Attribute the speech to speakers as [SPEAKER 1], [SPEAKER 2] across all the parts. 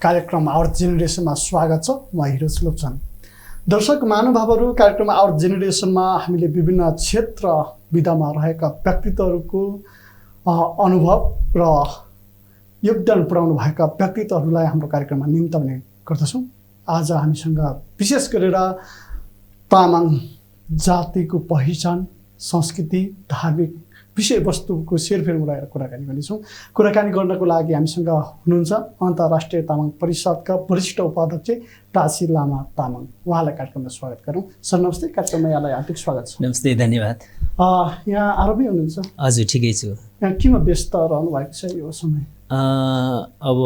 [SPEAKER 1] कार्यक्रम आवर जेनेरेसनमा स्वागत छ। म हिरोज लोप्छन्। दर्शक महानुभावहरू, कार्यक्रम आवर जेनेरेसनमा हामीले विभिन्न क्षेत्र विधामा रहेका व्यक्तित्वहरूको अनुभव र योगदान पुर्याउनु भएका व्यक्तित्वहरूलाई हाम्रो कार्यक्रममा निम्ताउने गर्दछौँ। आज हामीसँग विशेष गरेर तामाङ जातिको पहिचान, संस्कृति, धार्मिक विषयवस्तुको सेरफेरमा रहेर कुराकानी गर्नेछौँ। कुराकानी गर्नको लागि हामीसँग हुनुहुन्छ अन्तर्राष्ट्रिय तामाङ परिषदका वरिष्ठ उपाध्यक्ष टासी लामा तामाङ। उहाँलाई कार्यक्रममा स्वागत गरौँ। सर नमस्ते, कार्यक्रममा यहाँलाई हार्दिक स्वागत छ।
[SPEAKER 2] नमस्ते, धन्यवाद।
[SPEAKER 1] यहाँ आरामै हुनुहुन्छ?
[SPEAKER 2] हजुर, ठिकै छु।
[SPEAKER 1] यहाँ केमा व्यस्त रहनु भएको छ यो समय?
[SPEAKER 2] अब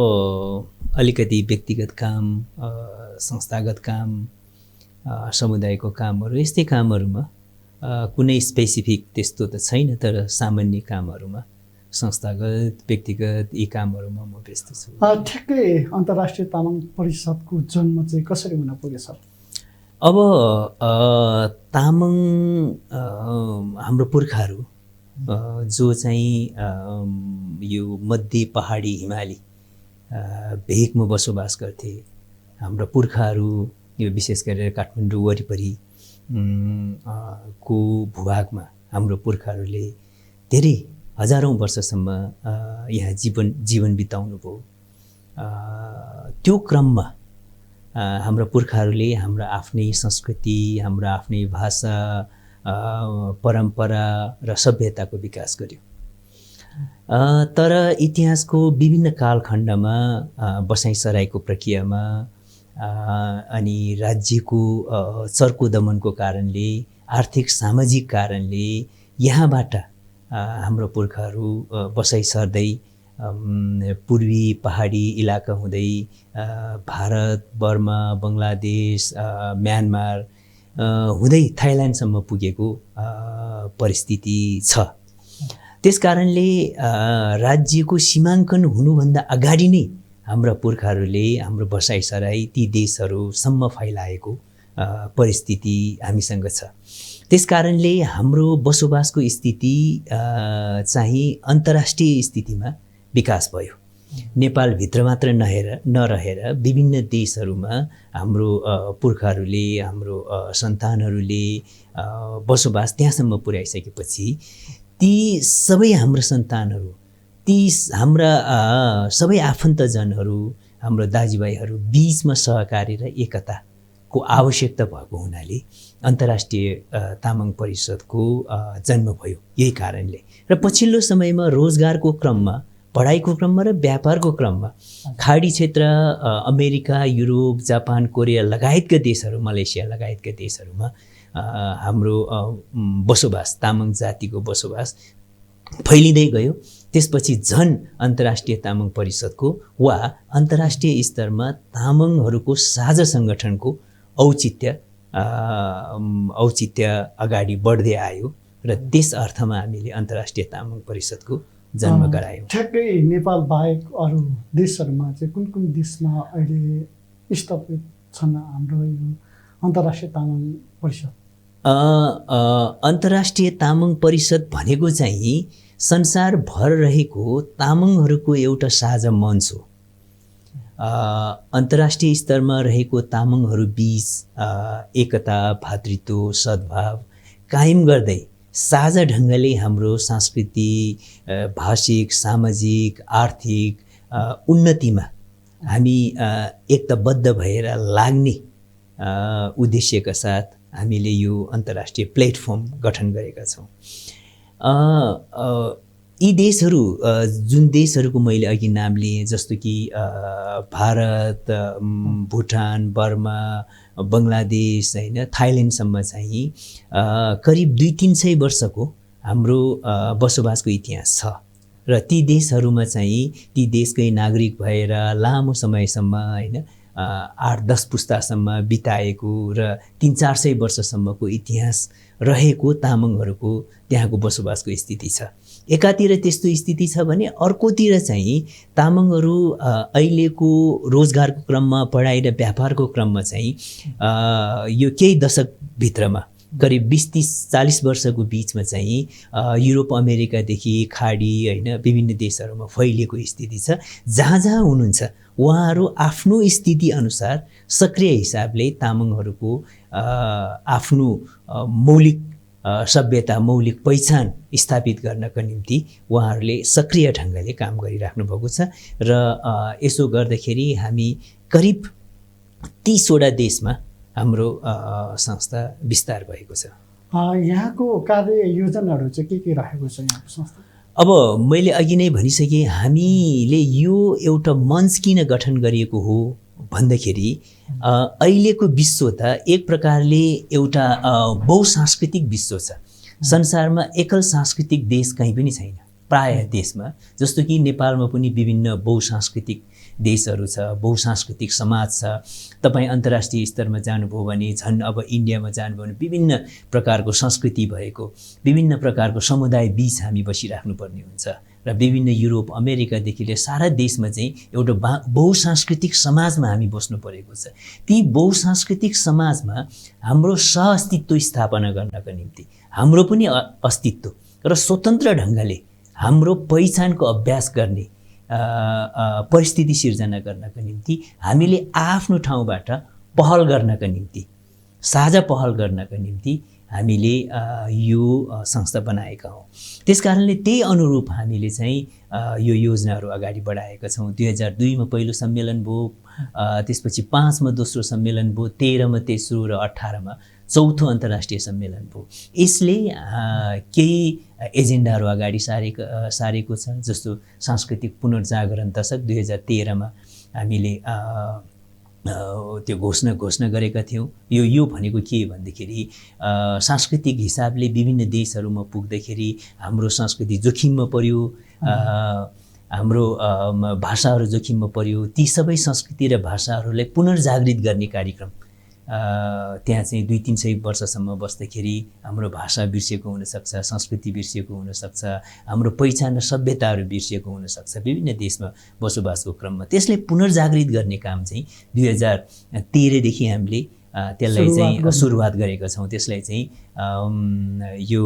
[SPEAKER 2] अलिकति व्यक्तिगत काम, संस्थागत काम, समुदायको कामहरू, यस्तै कामहरूमा कुनै स्पेसिफिक त्यस्तो त छैन, तर सामान्य कामहरूमा, संस्थागत व्यक्तिगत यी कामहरूमा म व्यस्त छु।
[SPEAKER 1] ठ्याक्कै अन्तर्राष्ट्रिय तामाङ परिषदको जन्म चाहिँ कसरी हुन पुग्यो सर?
[SPEAKER 2] अब तामाङ हाम्रो पुर्खाहरू जो चाहिँ यो मध्य पहाडी हिमाली भेगमा बसोबास गर्थे, हाम्रो पुर्खाहरू यो विशेष गरेर काठमाडौँ वरिपरि को भूभागमा हाम्रो पुर्खाहरूले धेरै हजारौँ वर्षसम्म यहाँ जीवन बिताउनु भयो। त्यो क्रममा हाम्रो पुर्खाहरूले हाम्रो आफ्नै संस्कृति, हाम्रो आफ्नै भाषा, परम्परा र सभ्यताको विकास गर्यो। तर इतिहासको विभिन्न कालखण्डमा बसाइसराईको प्रक्रियामा अनि राज्यको चर्को दमनको कारणले, आर्थिक सामाजिक कारणले यहाँबाट हाम्रो पुर्खाहरू बसाइ सर्दै पूर्वी पहाडी इलाका हुँदै भारत, बर्मा, बङ्गलादेश, म्यानमार हुँदै थाइल्यान्डसम्म पुगेको परिस्थिति छ। त्यस कारणले राज्यको सीमाङ्कन हुनुभन्दा अगाडि नै हाम्रा पुर्खाहरूले हाम्रो बसाइसराई ती देशहरूसम्म फैलाएको परिस्थिति हामीसँग छ। त्यस कारणले हाम्रो बसोबासको स्थिति चाहिँ अन्तर्राष्ट्रिय स्थितिमा विकास भयो। नेपालभित्र मात्र नरहेर विभिन्न देशहरूमा हाम्रो पुर्खाहरूले, हाम्रो सन्तानहरूले बसोबास त्यहाँसम्म पुर्याइसकेपछि ती सबै हाम्रो सन्तानहरू, ती हाम्रा सबै आफन्तजनहरू, हाम्रो दाजुभाइहरू बिचमा सहकारी र एकताको आवश्यकता भएको हुनाले अन्तर्राष्ट्रिय तामाङ परिषदको जन्म भयो। यही कारणले र पछिल्लो समयमा रोजगारको क्रममा, पढाइको क्रममा र व्यापारको क्रममा खाडी क्षेत्र, अमेरिका, युरोप, जापान, कोरिया लगायतका देशहरू, मलेसिया लगायतका देशहरूमा हाम्रो बसोबास, तामाङ जातिको बसोबास फैलिँदै गयो। त्यसपछि झन् अन्तर्राष्ट्रिय तामाङ परिषदको वा अन्तर्राष्ट्रिय स्तरमा तामाङहरूको साझा सङ्गठनको औचित्य अगाडि बढ्दै आयो र त्यस अर्थमा हामीले अन्तर्राष्ट्रिय तामाङ परिषदको जन्म गरायौँ।
[SPEAKER 1] ठ्याक्कै नेपाल बाहेक अरू देशहरूमा चाहिँ कुन कुन देशमा अहिले स्थापित छन् हाम्रो यो अन्तर्राष्ट्रिय तामाङ परिषद?
[SPEAKER 2] अन्तर्राष्ट्रिय तामाङ परिषद भनेको चाहिँ संसारभर रहेको तामाङहरूको एउटा साझा मञ्च हो। अन्तर्राष्ट्रिय स्तरमा रहेको तामाङहरू बीच एकता, भातृत्व, सद्भाव कायम गर्दै साझा ढङ्गले हाम्रो सांस्कृतिक, भाषिक, सामाजिक, आर्थिक उन्नतिमा हामी एकताबद्ध भएर लाग्ने उद्देश्यका साथ हामीले यो अन्तर्राष्ट्रिय प्लेटफर्म गठन गरेका छौँ। यी देशहरू, जुन देशहरूको मैले अघि नाम लिएँ, जस्तो कि भारत, भुटान, बर्मा, बङ्गलादेश, होइन, थाइल्यान्डसम्म चाहिँ करिब 200-300 वर्षको हाम्रो बसोबासको इतिहास छ र ती देशहरूमा चाहिँ ती देशकै नागरिक भएर लामो समयसम्म, होइन, 8-10 पुस्तासम्म बिताएको र 300-400 वर्षसम्मको इतिहास रहेको तामाङहरूको त्यहाँको बसोबासको स्थिति छ। एकातिर त्यस्तो स्थिति छ भने अर्कोतिर चाहिँ तामाङहरू अहिलेको रोजगारको क्रममा, पढाइ र व्यापारको क्रममा चाहिँ यो केही दशकभित्रमा करिब 20-30-40 वर्षको बिचमा चाहिँ युरोप अमेरिकादेखि खाडी होइन विभिन्न देशहरूमा फैलिएको स्थिति छ। जहाँ जहाँ हुनुहुन्छ उहाँहरू आफ्नो स्थिति अनुसार सक्रिय हिसाबले तामाङहरूको आफ्नो मौलिक सभ्यता मौलिक पहिचान स्थापित गर्नको निम्ति उहाँहरूले सक्रिय ढङ्गले काम गरिराख्नु भएको छ र यसो गर्दाखेरि हामी करिब 30 वटा देशमा हाम्रो संस्था विस्तार भएको छ।
[SPEAKER 1] यहाँको कार्य योजनाहरू चाहिँ के रहेको छ यहाँको संस्था?
[SPEAKER 2] अब मैले अघि नै भनिसकेँ, हामीले यो एउटा मञ्च किन गठन गरिएको हो भन्दाखेरि अहिलेको विश्व त एक प्रकारले एउटा बहुसांस्कृतिक विश्व छ। संसारमा एकल सांस्कृतिक देश कहीँ पनि छैन प्रायः देशमा, जस्तो कि नेपालमा पनि विभिन्न बहुसांस्कृतिक देशहरू छ, बहुसांस्कृतिक समाज छ। तपाईँ अन्तर्राष्ट्रिय स्तरमा जानुभयो भने झन् अब इन्डियामा जानुभयो भने विभिन्न प्रकारको संस्कृति भएको विभिन्न प्रकारको समुदाय बीच हामी बसिराख्नुपर्ने हुन्छ र विभिन्न युरोप अमेरिकादेखि लिएर सारा देशमा चाहिँ एउटा बहुसांस्कृतिक समाजमा हामी बस्नु परेको छ। ती बहुसांस्कृतिक समाजमा हाम्रो सहअस्तित्व स्थापना गर्नको निम्ति हाम्रो पनि अस्तित्व र स्वतन्त्र ढङ्गले हाम्रो पहिचानको अभ्यास गर्ने परिस्थिति सिर्जना गर्नको निम्ति हामीले आफ्नो ठाउँबाट पहल गर्नको निम्ति साझा पहल गर्नको निम्ति हामीले यो संस्था बनाएका हौँ। त्यसकारणले त्यही अनुरूप हामीले चाहिँ यो योजनाहरू अगाडि बढाएका छौँ। 2002 मा पहिलो सम्मेलन भयो, त्यसपछि 5 मा दोस्रो सम्मेलन भयो, 13 मा तेस्रो र 18 मा चौथो अन्तर्राष्ट्रिय सम्मेलन भयो। यसले केही एजेन्डाहरू अगाडि सारेको छ, जस्तो सांस्कृतिक पुनर्जागरण दशक 2013 मा हामीले त्यो घोषणा गरेका थियौँ। यो भनेको के भन्दाखेरि सांस्कृतिक हिसाबले विभिन्न देशहरूमा पुग्दाखेरि हाम्रो संस्कृति जोखिममा पर्यो, हाम्रो भाषाहरू जोखिममा पर्यो। ती सबै संस्कृति र भाषाहरूलाई पुनर्जागृत गर्ने कार्यक्रम त्यहाँ चाहिँ 200-300 वर्षसम्म बस्दाखेरि हाम्रो भाषा बिर्सिएको हुनसक्छ, संस्कृति बिर्सिएको हुनसक्छ, हाम्रो पहिचान र सभ्यताहरू बिर्सिएको हुनसक्छ विभिन्न देशमा बसोबासको क्रममा। त्यसलाई पुनर्जागृत गर्ने काम चाहिँ 2013 देखि हामीले त्यसलाई चाहिँ सुरुवात गरेका छौँ। त्यसलाई चाहिँ यो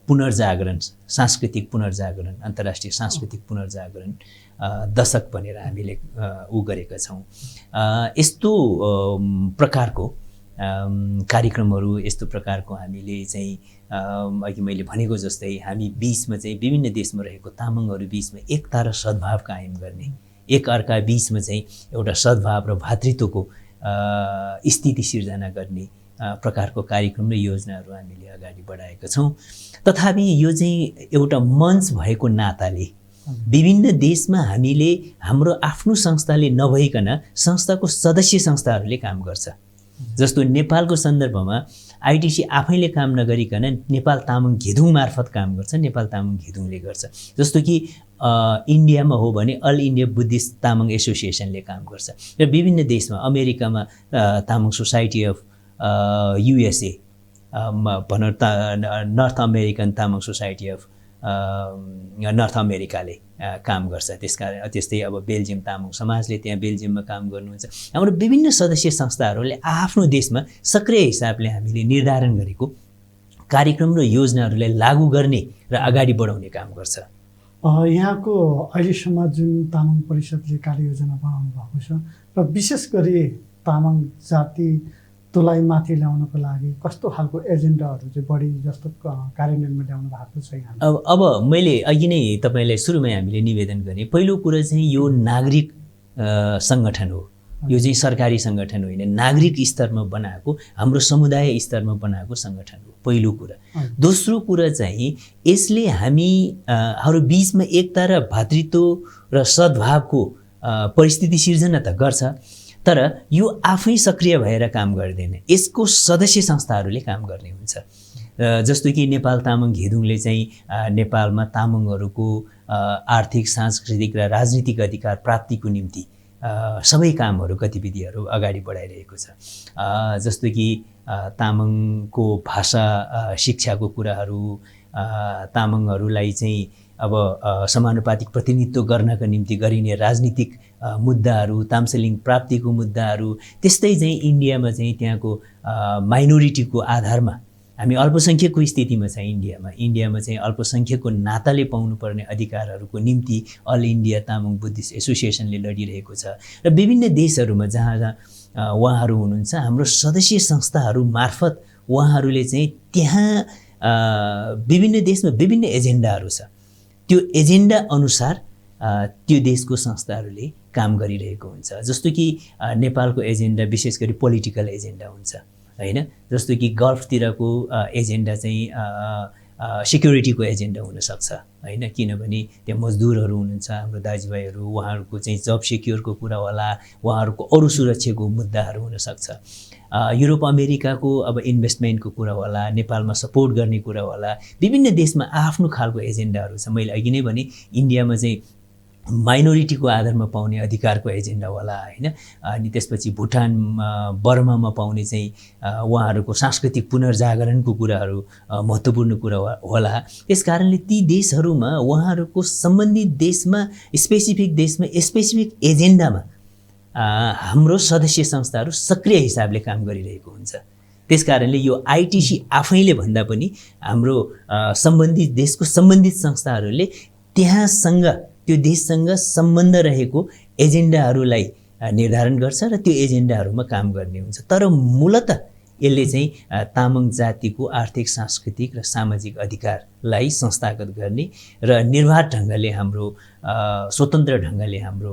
[SPEAKER 2] पुनर्जागरण सांस्कृतिक पुनर्जागरण अन्तर्राष्ट्रिय सांस्कृतिक पुनर्जागरण दशक भनेर हामीले गरेका छौँ। यस्तो प्रकारको कार्यक्रमहरू, यस्तो प्रकारको हामीले चाहिँ अघि मैले भनेको जस्तै हामी बिचमा चाहिँ विभिन्न देशमा रहेको तामाङहरू बिचमा एकता र सद्भाव कायम गर्ने, एक अर्का बिचमा चाहिँ एउटा सद्भाव र भातृत्वको स्थिति सिर्जना गर्ने प्रकारको कार्यक्रम र योजनाहरू हामीले अगाडि बढाएका छौँ। तथापि यो चाहिँ एउटा मञ्च भएको नाताले विभिन्न देशमा हामीले हाम्रो आफ्नो संस्थाले नभइकन संस्थाको सदस्य संस्थाहरूले काम गर्छ। जस्तो नेपालको सन्दर्भमा आइटिसी आफैले काम नगरिकन नेपाल तामाङ घेदुङ मार्फत काम गर्छ, नेपाल तामाङ घेदुङले गर्छ। जस्तो कि इन्डियामा हो भने अल इन्डिया बुद्धिस्ट तामाङ एसोसिएसनले काम गर्छ र विभिन्न देशमा अमेरिकामा तामाङ सोसाइटी अफ युएसए भनौँ north American Tamang society of north अमेरिकाले काम गर्छ। त्यस्तै अब बेल्जियम तामाङ समाजले त्यहाँ बेल्जियममा काम गर्नुहुन्छ। हाम्रो विभिन्न सदस्य संस्थाहरूले आफ्नो देशमा सक्रिय हिसाबले हामीले निर्धारण गरेको कार्यक्रम र योजनाहरूलाई लागू गर्ने र अगाडि बढाउने काम गर्छ।
[SPEAKER 1] यहाँको अहिलेसम्म जुन तामाङ परिषदले कार्ययोजना बनाउनु भएको छ र विशेष गरी तामाङ जाति तँलाई माथि ल्याउनको लागि कस्तो खालको एजेन्डाहरू चाहिँ बढी जस्तो कार्यान्वयनमा ल्याउनु भएको छ यहाँ?
[SPEAKER 2] अब मैले अघि नै तपाईँलाई सुरुमै हामीले निवेदन गरेँ, पहिलो कुरा चाहिँ यो नागरिक सङ्गठन हो, यो चाहिँ सरकारी सङ्गठन होइन, नागरिक स्तरमा बनाएको हाम्रो समुदाय स्तरमा बनाएको सङ्गठन हो पहिलो कुरा। दोस्रो कुरा चाहिँ यसले हामीहरू बिचमा एकता र भातृत्व र सद्भावको परिस्थिति सिर्जना त गर्छ, तर यो आफै सक्रिय भएर काम गर्दैन, यसको सदस्य संस्थाहरूले काम गर्ने हुन्छ। जस्तो कि नेपाल तामाङ घेदुङले चाहिँ नेपालमा तामाङहरूको आर्थिक सांस्कृतिक र राजनीतिक अधिकार प्राप्तिको निम्ति सबै कामहरू गतिविधिहरू अगाडि बढाइरहेको छ। जस्तो कि तामाङको भाषा शिक्षाको कुराहरू, तामाङहरूलाई चाहिँ अब समानुपातिक प्रतिनिधित्व गर्नका निम्ति गरिने राजनीतिक मुद्दाहरू, ताम्सेलिङ प्राप्तिको मुद्दाहरू, त्यस्तै चाहिँ इन्डियामा चाहिँ त्यहाँको माइनोरिटीको आधारमा हामी अल्पसङ्ख्यकको स्थितिमा छ इन्डियामा चाहिँ अल्पसङ्ख्यकको नाताले पाउनुपर्ने अधिकारहरूको निम्ति अल इन्डिया तामाङ बुद्धिस्ट एसोसिएसनले लडिरहेको छ र विभिन्न देशहरूमा जहाँ उहाँहरू हुनुहुन्छ हाम्रो सदस्य संस्थाहरू मार्फत उहाँहरूले चाहिँ त्यहाँ विभिन्न देशमा विभिन्न एजेन्डाहरू छ, त्यो एजेन्डा अनुसार त्यो देशको संस्थाहरूले काम गरिरहेको हुन्छ। जस्तो कि नेपालको एजेन्डा विशेष गरी पोलिटिकल एजेन्डा हुन्छ हैन, जस्तो कि गल्फतिरको एजेन्डा चाहिँ सिक्युरिटीको एजेन्डा हुनसक्छ हैन, किनभने त्यहाँ मजदुरहरू हुनुहुन्छ हाम्रो दाजुभाइहरू, उहाँहरूको चाहिँ जब सिक्योरको कुरा होला, उहाँहरूको अरू सुरक्षाको मुद्दाहरू हुनसक्छ। युरोप अमेरिकाको अब इन्भेस्टमेन्टको कुरा होला, नेपालमा सपोर्ट गर्ने कुरा होला, विभिन्न देशमा आफ्नो खालको एजेन्डाहरू छ। मैले अघि नै भने इन्डियामा चाहिँ माइनोरिटीको आधारमा पाउने अधिकारको एजेन्डा होला हैन, अनि त्यसपछि भुटान बर्मामा पाउने चाहिँ उहाँहरूको सांस्कृतिक पुनर्जागरणको कुराहरू महत्त्वपूर्ण कुरा होला। त्यसकारणले ती देशहरूमा उहाँहरूको सम्बन्धित देशमा स्पेसिफिक एजेन्डामा हाम्रो सदस्य संस्थाहरू सक्रिय हिसाबले काम गरिरहेको हुन्छ। त्यसकारणले यो आइटिसी आफैले भन्दा पनि हाम्रो देशको सम्बन्धित संस्थाहरूले त्यहाँसँग त्यो देशसँग सम्बन्ध रहेको एजेन्डाहरूलाई निर्धारण गर्छ र त्यो एजेन्डाहरूमा काम गर्ने हुन्छ। तर मूलतः यसले चाहिँ तामाङ जातिको आर्थिक, सांस्कृतिक र सामाजिक अधिकारलाई संस्थागत गर्ने र निर्वाध ढङ्गले हाम्रो स्वतन्त्र ढङ्गले हाम्रो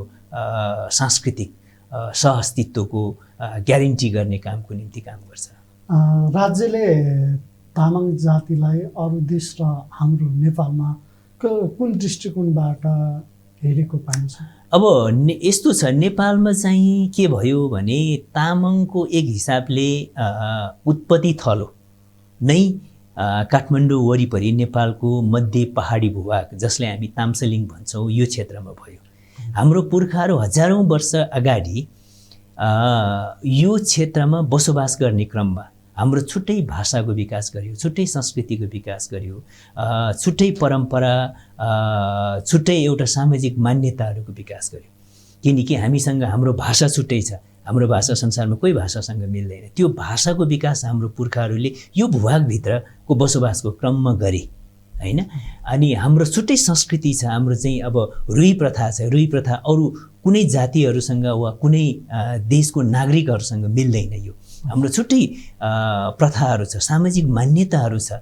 [SPEAKER 2] सांस्कृतिक सहअस्तित्वको ग्यारेन्टी गर्ने कामको निम्ति काम गर्छ।
[SPEAKER 1] राज्यले तामाङ जातिलाई अरू देश र हाम्रो नेपालमा कुन दृष्टिकोणबाट हेरेको पाइन्छ?
[SPEAKER 2] अब यस्तो छ, नेपालमा चाहिँ के भयो भने तामाङको एक हिसाबले उत्पत्ति थलो नै काठमाडौँ वरिपरि नेपालको मध्य पहाडी भूभाग जसलाई हामी ताम्सलिङ भन्छौँ यो क्षेत्रमा भयो। हाम्रो पुर्खाहरू हजारौँ वर्ष अगाडि यो क्षेत्रमा बसोबास गर्ने क्रममा हाम्रो छुट्टै भाषाको विकास गर्यो, छुट्टै संस्कृतिको विकास गर्यो, छुट्टै परम्परा, छुट्टै एउटा सामाजिक मान्यताहरूको विकास गर्यो। किनकि हामीसँग हाम्रो भाषा छुट्टै छ, हाम्रो भाषा संसारमा कोही भाषासँग मिल्दैन। त्यो भाषाको विकास हाम्रो पुर्खाहरूले यो भूभागभित्रको बसोबासको क्रममा गरे हैन। अनि हाम्रो छुट्टै संस्कृति छ, हाम्रो चाहिँ अब रुई प्रथा छ। रुई प्रथा अरू कुनै जातिहरूसँग वा कुनै देशको नागरिकहरूसँग मिल्दैन। यो हाम्रो छुट्टै प्रथाहरू छ, सामाजिक मान्यताहरू छ।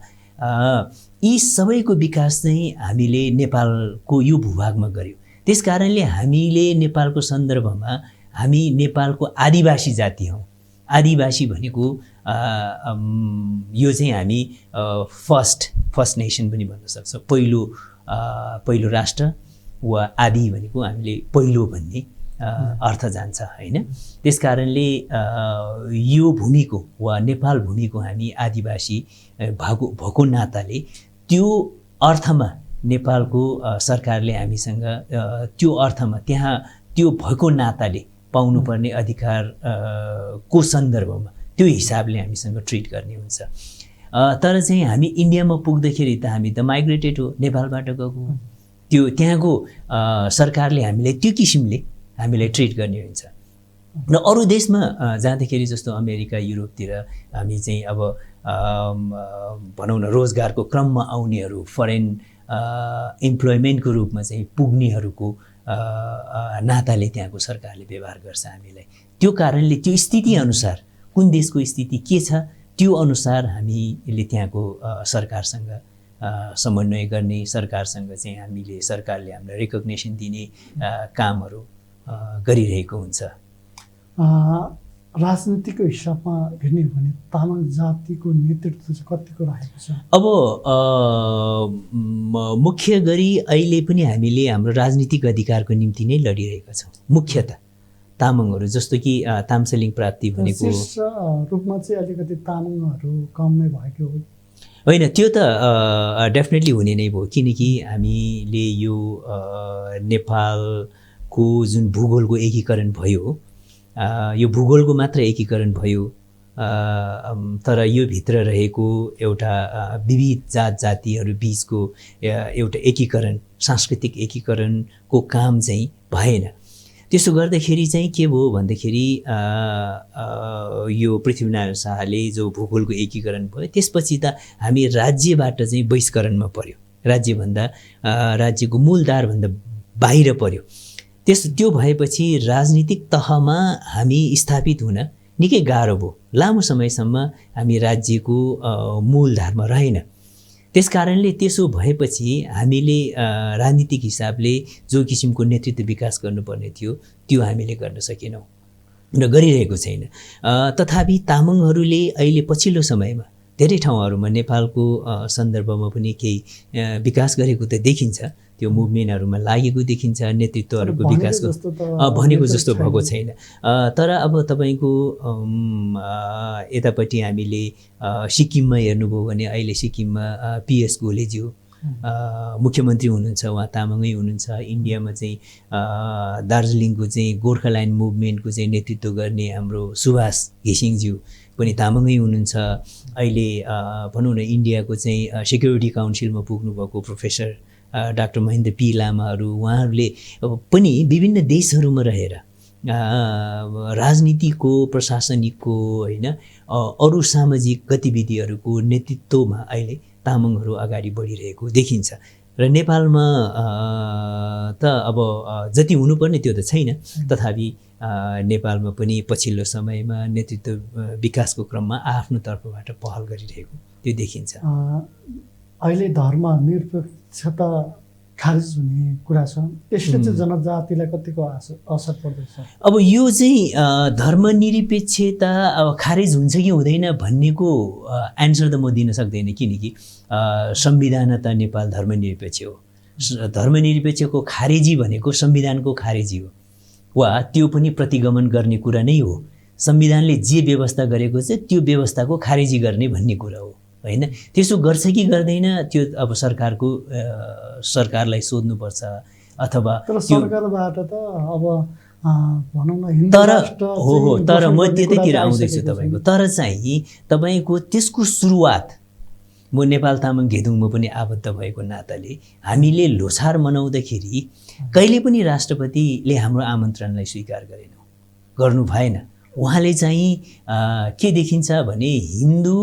[SPEAKER 2] यी सबैको विकास चाहिँ हामीले नेपालको यो भूभागमा गर्यो। त्यसकारणले हामीले नेपालको सन्दर्भमा हामी नेपालको आदिवासी जाति हौँ। आदिवासी भनेको यो चाहिँ हामी फर्स्ट नेसन पनि भन्न सक्छ, पहिलो राष्ट्र वा आदि भनेको हामीले पहिलो भन्ने अर्थ जान्छ हैन। त्यसकारणले यो भूमिको वा नेपाल भूमिको हामी आदिवासी भएको नाताले त्यो अर्थमा नेपालको सरकारले हामीसँग त्यो अर्थमा त्यहाँ त्यो भएको नाताले पाउनुपर्ने अधिकार को सन्दर्भमा त्यो हिसाबले हामीसँग ट्रिट गर्ने हुन्छ। तर चाहिँ हामी इन्डियामा पुग्दाखेरि त हामी त माइग्रेटेड हो, नेपालबाट गएको। त्यो त्यहाँको सरकारले हामीलाई त्यो किसिमले हामीलाई ट्रिट गर्ने हुन्छ। र अरू देशमा जाँदाखेरि जस्तो अमेरिका, युरोपतिर हामी चाहिँ अब भनौँ न रोजगारको क्रममा आउनेहरू, फरेन इम्प्लोइमेन्टको रूपमा चाहिँ पुग्नेहरूको नाताले त्यहाँको सरकारले व्यवहार गर्छ हामीलाई। त्यो कारणले त्यो स्थितिअनुसार कुन देशको स्थिति के छ त्यो अनुसार हामीले त्यहाँको सरकारसँग समन्वय गर्ने, सरकारसँग चाहिँ सरकारले हामीलाई रेकग्नेसन दिने कामहरू गरिरहेको हुन्छ।
[SPEAKER 1] राजनीतिको हिसाबमा हेर्ने हो भने तामाङ जातिको नेतृत्व चाहिँ कतिको रहेको छ?
[SPEAKER 2] अब मुख्य गरी अहिले पनि हामीले हाम्रो राजनीतिक अधिकारको निम्ति नै लडिरहेका छौँ। मुख्यतः तामाङहरू, जस्तो कि ताम्सलिङ प्राप्ति भनेको
[SPEAKER 1] रूपमा चाहिँ अलिकति तामाङहरू कम नै भएको हो
[SPEAKER 2] होइन, त्यो त डेफिनेटली हुने नै भयो। किनकि हामीले यो नेपालको जुन भूगोलको एकीकरण भयो, यो भूगोलको मात्र एकीकरण भयो, तर यो भित्र रहेको एउटा विविध जातिहरू बीचको एउटा एकीकरण, सांस्कृतिक एकीकरणको काम चाहिँ भएन। त्यसो गर्दाखेरि चाहिँ के भयो भन्दाखेरि यो पृथ्वीनारायण शाहले जो भूगोलको एकीकरण भयो त्यसपछि त हामी राज्यबाट चाहिँ बहिष्करणमा पर्यो, राज्यको मूलधारभन्दा बाहिर पर्यो। त्यो भएपछि राजनीतिक तहमा हामी स्थापित हुन निकै गाह्रो भयो। लामो समयसम्म हामी राज्यको मूलधारमा रहेन। त्यसकारणले त्यसो भएपछि हामीले राजनीतिक हिसाबले जो किसिमको नेतृत्व विकास गर्नुपर्ने थियो त्यो हामीले गर्न सकेनौँ र गरिरहेको छैन। तथापि तामाङहरूले अहिले पछिल्लो समयमा धेरै ठाउँहरूमा नेपालको सन्दर्भमा पनि केही विकास गरेको त देखिन्छ, त्यो मुभमेन्टहरूमा लागेको देखिन्छ, नेतृत्वहरूको विकासको भनेको जस्तो भएको छैन। तर अब तपाईँको यतापट्टि हामीले सिक्किममा हेर्नुभयो भने अहिले सिक्किममा PS गोलेज्यू मुख्यमन्त्री हुनुहुन्छ, उहाँ तामाङै हुनुहुन्छ। इन्डियामा चाहिँ दार्जिलिङको चाहिँ गोर्खाल्यान्ड मुभमेन्टको चाहिँ नेतृत्व गर्ने हाम्रो सुभाष घिसिङज्यू पनि तामाङै हुनुहुन्छ। अहिले भनौँ न इन्डियाको चाहिँ सेक्युरिटी काउन्सिलमा पुग्नुभएको प्रोफेसर डाक्टर महेन्द्र पी लामाहरू, उहाँहरूले पनि विभिन्न देशहरूमा रहेर राजनीतिको, प्रशासनिकको होइन अरू सामाजिक गतिविधिहरूको नेतृत्वमा अहिले तामाङहरू अगाडि बढिरहेको देखिन्छ। र नेपालमा त अब जति हुनुपर्ने त्यो त छैन, तथापि नेपालमा पनि पछिल्लो समयमा नेतृत्व विकासको क्रममा आफ्नो तर्फबाट पहल गरिरहेको त्यो देखिन्छ।
[SPEAKER 1] अहिले धर्मनिरपेक्षता खारेज हुने कुरा छ, यसले चाहिँ जनजातिलाई कतिको असर पर्दछ?
[SPEAKER 2] अब यो चाहिँ धर्मनिरपेक्षता अब खारेज हुन्छ कि हुँदैन भन्नेको एन्सर त म दिन सक्दैन, किनकि संविधान त नेपाल धर्मनिरपेक्ष हो। धर्मनिरपेक्षको खारेजी भनेको संविधानको खारेजी हो, वा त्यो पनि प्रतिगमन गर्ने कुरा नै हो। संविधानले जे व्यवस्था गरेको छ त्यो व्यवस्थाको खारेजी गर्ने भन्ने कुरा हो होइन। त्यसो गर्छ कि गर्दैन त्यो अब सरकारलाई सोध्नुपर्छ, अथवा
[SPEAKER 1] सरकारबाट त अब भनौँ न
[SPEAKER 2] तर हो तर म त्यतैतिर आउँदैछु तपाईँको। तर चाहिँ तपाईँको त्यसको सुरुवात म नेपाल तामाङ घेदुङमा पनि आबद्ध भएको नाताले हामीले लोछार मनाउँदाखेरि कहिले पनि राष्ट्रपतिले हाम्रो आमन्त्रणलाई स्वीकार गर्नु भएन। उहाँले चाहिँ के देखिन्छ भने हिन्दू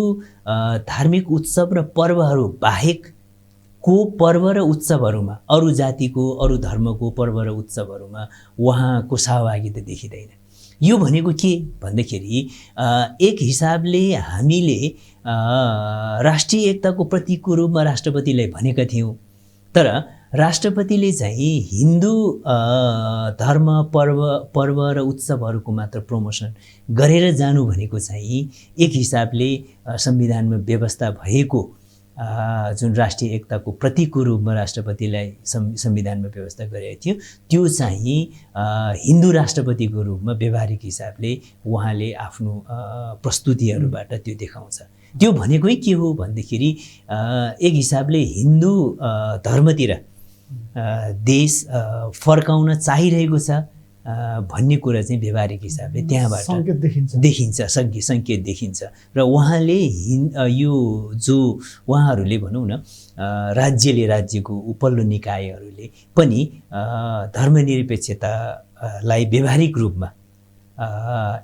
[SPEAKER 2] धार्मिक उत्सव र पर्वहरू बाहेकको पर्व र उत्सवहरूमा, अरू जातिको अरू धर्मको पर्व र उत्सवहरूमा उहाँको सहभागिता देखिँदैन। यो भनेको के भन्दाखेरि एक हिसाबले हामीले राष्ट्रिय एकताको प्रतीकको रूपमा राष्ट्रपतिलाई भनेका थियौँ, तर राष्ट्रपतिले चाहिँ हिन्दू धर्म पर्व र उत्सवहरूको मात्र प्रमोसन गरेर जानु भनेको चाहिँ एक हिसाबले संविधानमा व्यवस्था भएको जुन राष्ट्रिय एकताको प्रतीकको रूपमा राष्ट्रपतिलाई संविधानमा व्यवस्था गरेको थियो त्यो चाहिँ हिन्दू राष्ट्रपतिको रूपमा व्यवहारिक हिसाबले उहाँले आफ्नो प्रस्तुतिहरूबाट त्यो देखाउँछ। त्यो भनेकै के हो भन्दाखेरि एक हिसाबले हिन्दू धर्मतिर देश फर्काउन चाहिरहेको छ भन्ने कुरा चाहिँ व्यवहारिक हिसाबले त्यहाँबाट देखिन्छ, सङ्केत देखिन्छ। र उहाँले यो जो उहाँहरूले भनौँ न राज्यको उपल्लो निकायहरूले पनि धर्मनिरपेक्षतालाई व्यवहारिक रूपमा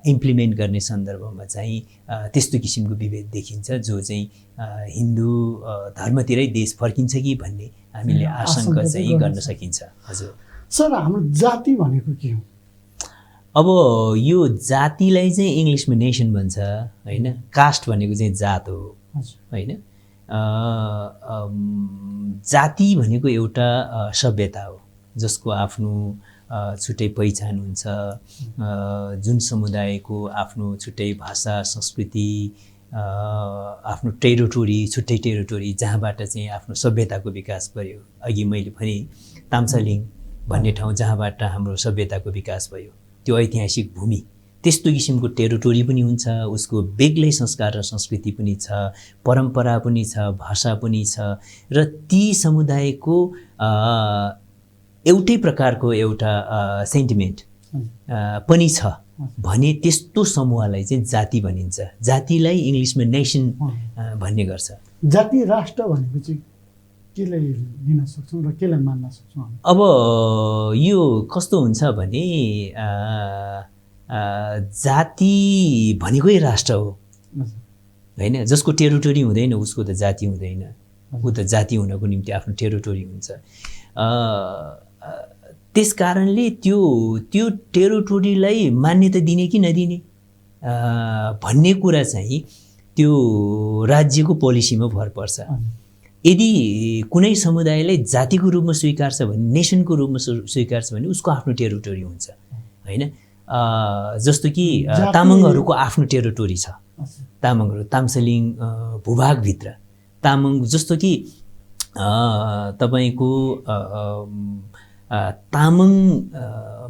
[SPEAKER 2] इम्प्लिमेन्ट गर्ने सन्दर्भमा चाहिँ त्यस्तो किसिमको विभेद देखिन्छ, जो चाहिँ हिन्दू धर्मतिरै देश फर्किन्छ कि भन्ने हामीले आशंका चाहिँ गर्न सकिन्छ। हजुर
[SPEAKER 1] सर, हाम्रो जाति भनेको के हो?
[SPEAKER 2] अब यो जातिलाई चाहिँ इङ्ग्लिसमा नेसन भन्छ होइन। कास्ट भनेको चाहिँ जात हो होइन। जाति भनेको एउटा सभ्यता हो जसको आफ्नो छुट्टै पहिचान हुन्छ, जुन समुदायको आफ्नो छुट्टै भाषा संस्कृति, आफ्नो छुट्टै टेरिटोरी जहाँबाट चाहिँ आफ्नो सभ्यताको विकास गर्यो। अघि मैले भने ताम्सालिङ भन्ने ठाउँ जहाँबाट हाम्रो सभ्यताको विकास भयो, त्यो ऐतिहासिक भूमि, त्यस्तो किसिमको टेरिटोरी पनि हुन्छ, उसको बेग्लै संस्कार र संस्कृति पनि छ, परम्परा पनि छ, भाषा पनि छ, र ती समुदायको एउटै प्रकारको एउटा सेन्टिमेन्ट पनि छ भने त्यस्तो समूहलाई चाहिँ जाति भनिन्छ। जातिलाई इङ्ग्लिसमा नेसन भन्ने गर्छ।
[SPEAKER 1] जाति राष्ट्र भनेको चाहिँ केलाई लिन सक्छौँ र केलाई मान्न सक्छौँ हामी?
[SPEAKER 2] अब यो कस्तो हुन्छ भने जाति भनेकै राष्ट्र हो होइन, जसको टेरिटोरी हुँदैन उसको त जाति हुँदैन। ऊ त जाति हुनको निम्ति आफ्नो टेरिटोरी हुन्छ। त्यस कारणले त्यो टेरिटोरीलाई मान्यता दिने कि नदिने भन्ने कुरा चाहिँ त्यो राज्यको पोलिसीमा भर पर्छ। यदि कुनै समुदायलाई जातिको रूपमा स्वीकार्छ भने, नेसनको रूपमा स्वीकार्छ भने उसको आफ्नो टेरिटोरी हुन्छ होइन। जस्तो कि तामाङहरूको आफ्नो टेरिटोरी छ। तामाङहरू ताम्सालिङ भूभागभित्र तामाङ, जस्तो कि तपाईँको तामाङ